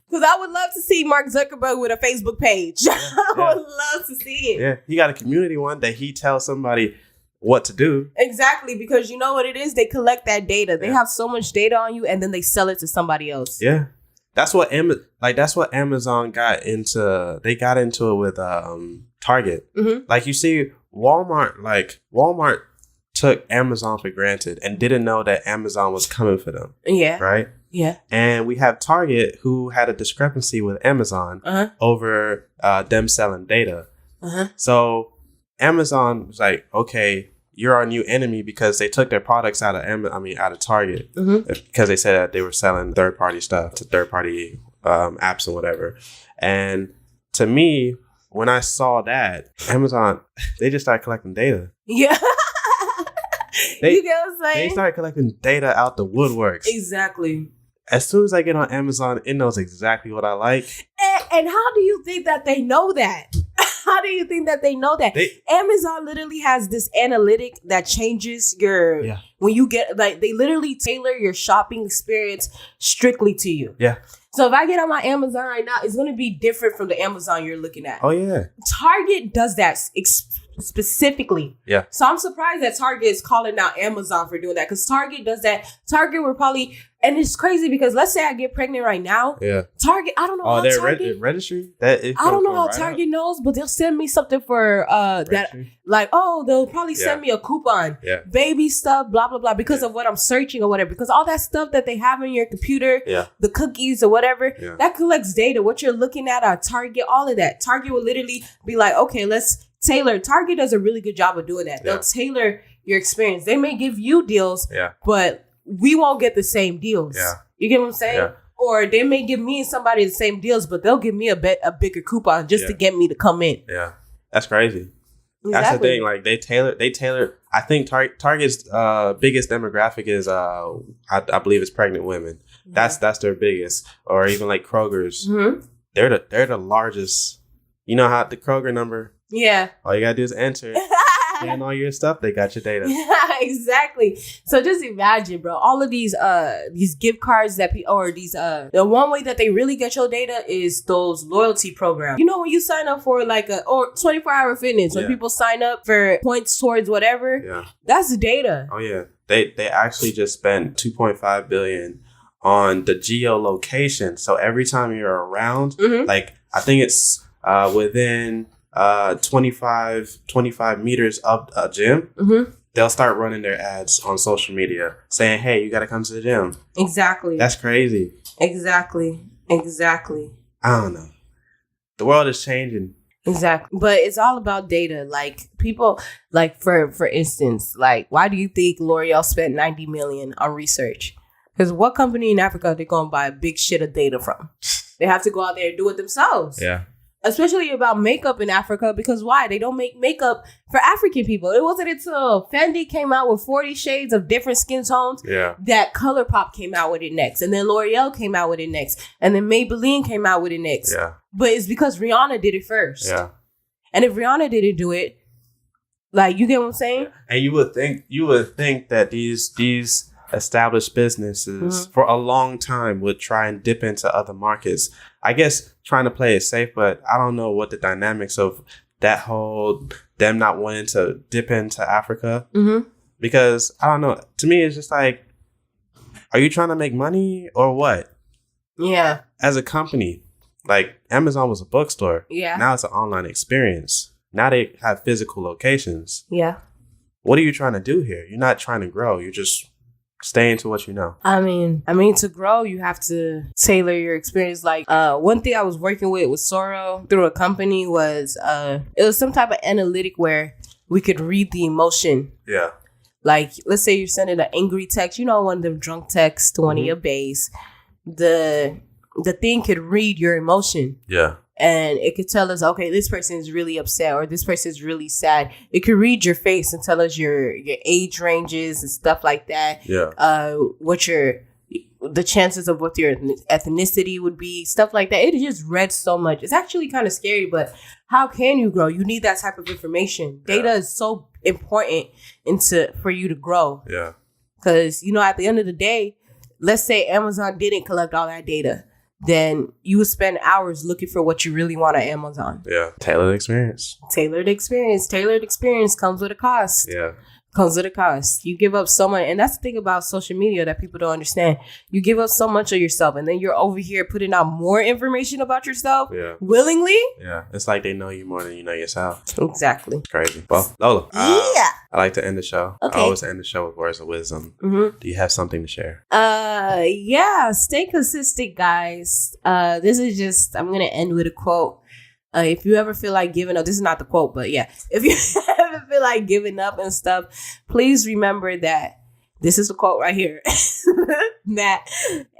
Because I would love to see Mark Zuckerberg with a Facebook page. I would love to see it. Yeah, he got a community one that he tells somebody what to do. Exactly, because you know what it is? They collect that data. They have so much data on you, and then they sell it to somebody else. Yeah. That's what Amazon got into. They got into it with Target. Like, you see, Walmart took Amazon for granted and didn't know that Amazon was coming for them. Yeah. Right? Yeah. And we have Target, who had a discrepancy with Amazon over them selling data. So Amazon was like, okay, you're our new enemy because they took their products out of Target because they said that they were selling third-party stuff to third-party apps and whatever. And to me, when I saw that, Amazon, they just started collecting data. Yeah. You get what I'm saying? They started collecting data out the woodworks. Exactly. As soon as I get on Amazon, it knows exactly what I like. And how do you think that they know that? How do you think that they know that? Amazon literally has this analytic that changes your when you get, like, they literally tailor your shopping experience strictly to you. Yeah. So if I get on my Amazon right now, it's going to be different from the Amazon you're looking at. Oh yeah. Target does that specifically. Yeah. So I'm surprised that Target is calling out Amazon for doing that, because Target does that. Target will probably, and it's crazy because let's say I get pregnant right now. Yeah. Target, I don't know how Target. Registry? I don't know how Target knows, but they'll send me something for that. Like, they'll probably send me a coupon. Yeah. Baby stuff, blah, blah, blah, because of what I'm searching or whatever. Because all that stuff that they have in your computer, the cookies or whatever, that collects data. What you're looking at Target, all of that. Target will literally be like, okay, let's tailor. Target does a really good job of doing that. They'll tailor your experience. They may give you deals, but we won't get the same deals. Yeah. You get what I'm saying? Yeah. Or they may give me and somebody the same deals, but they'll give me a bigger coupon just to get me to come in. Yeah. That's crazy. Exactly. That's the thing. Like, they tailor. I think Target's biggest demographic is I believe it's pregnant women. Yeah. That's their biggest. Or even like Kroger's. They're the largest. You know how the Kroger number? Yeah. All you gotta do is enter. And all your stuff, they got your data. Yeah, exactly. So just imagine, bro, all of these gift cards the one way that they really get your data is those loyalty programs. You know, when you sign up for like or 24-hour fitness, when people sign up for points towards whatever, that's the data. Oh yeah. They actually just spent $2.5 billion on the geolocation. So every time you're around, like, I think it's within 25 meters of a gym, they'll start running their ads on social media saying, hey, you got to come to the gym. Exactly. That's crazy. Exactly. I don't know. The world is changing. Exactly. But it's all about data. Like, people, like, for instance, like, why do you think L'Oreal spent $90 million on research? Because what company in Africa are they going to buy a big shit of data from? They have to go out there and do it themselves. Yeah. Especially about makeup in Africa, because why? They don't make makeup for African people. It wasn't until Fendi came out with 40 shades of different skin tones that ColourPop came out with it next. And then L'Oreal came out with it next. And then Maybelline came out with it next. Yeah. But it's because Rihanna did it first. Yeah. And if Rihanna didn't do it, like, you get what I'm saying? And you would think that these established businesses for a long time would try and dip into other markets. I guess trying to play it safe, but I don't know what the dynamics of that whole them not wanting to dip into Africa. Because I don't know. To me, it's just like, are you trying to make money or what? Yeah. As a company, like, Amazon was a bookstore. Yeah. Now it's an online experience. Now they have physical locations. Yeah. What are you trying to do here? You're not trying to grow. You're just stay into what you know. I mean, to grow, you have to tailor your experience. Like, one thing I was working with Soro through a company was, it was some type of analytic where we could read the emotion. Yeah. Like, let's say you're sending an angry text, one of them drunk texts to one of your baes. The thing could read your emotion. Yeah. And it could tell us, okay, this person is really upset or this person is really sad. It could read your face and tell us your age ranges and stuff like that. Yeah. What the chances of what your ethnicity would be, stuff like that. It just read so much. It's actually kind of scary, but how can you grow? You need that type of information. Yeah. Data is so important for you to grow. Yeah. Because, at the end of the day, let's say Amazon didn't collect all that data. Then you would spend hours looking for what you really want on Amazon. Yeah. Tailored experience. Tailored experience comes with a cost. Yeah. Comes with a cost. You give up so much. And that's the thing about social media that people don't understand. You give up so much of yourself and then you're over here putting out more information about yourself willingly. Yeah. It's like they know you more than you know yourself. Exactly. It's crazy. Well, Lola. Yeah. I like to end the show. Okay. I always end the show with words of wisdom. Mm-hmm. Do you have something to share? Yeah. Stay consistent, guys. This is just, I'm going to end with a quote. If you ever feel like giving up, this is not the quote, but yeah. If you ever feel like giving up and stuff, please remember that this is the quote right here. That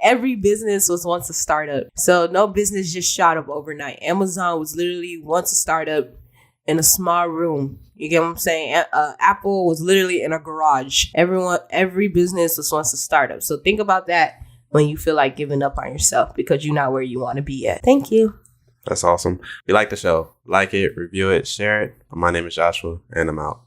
every business was once a startup. So no business just shot up overnight. Amazon was literally once a startup in a small room. You get what I'm saying? Apple was literally in a garage. Every business was once a startup. So think about that when you feel like giving up on yourself because you're not where you want to be yet. Thank you. That's awesome. If you like the show, like it, review it, share it. My name is Joshua, and I'm out.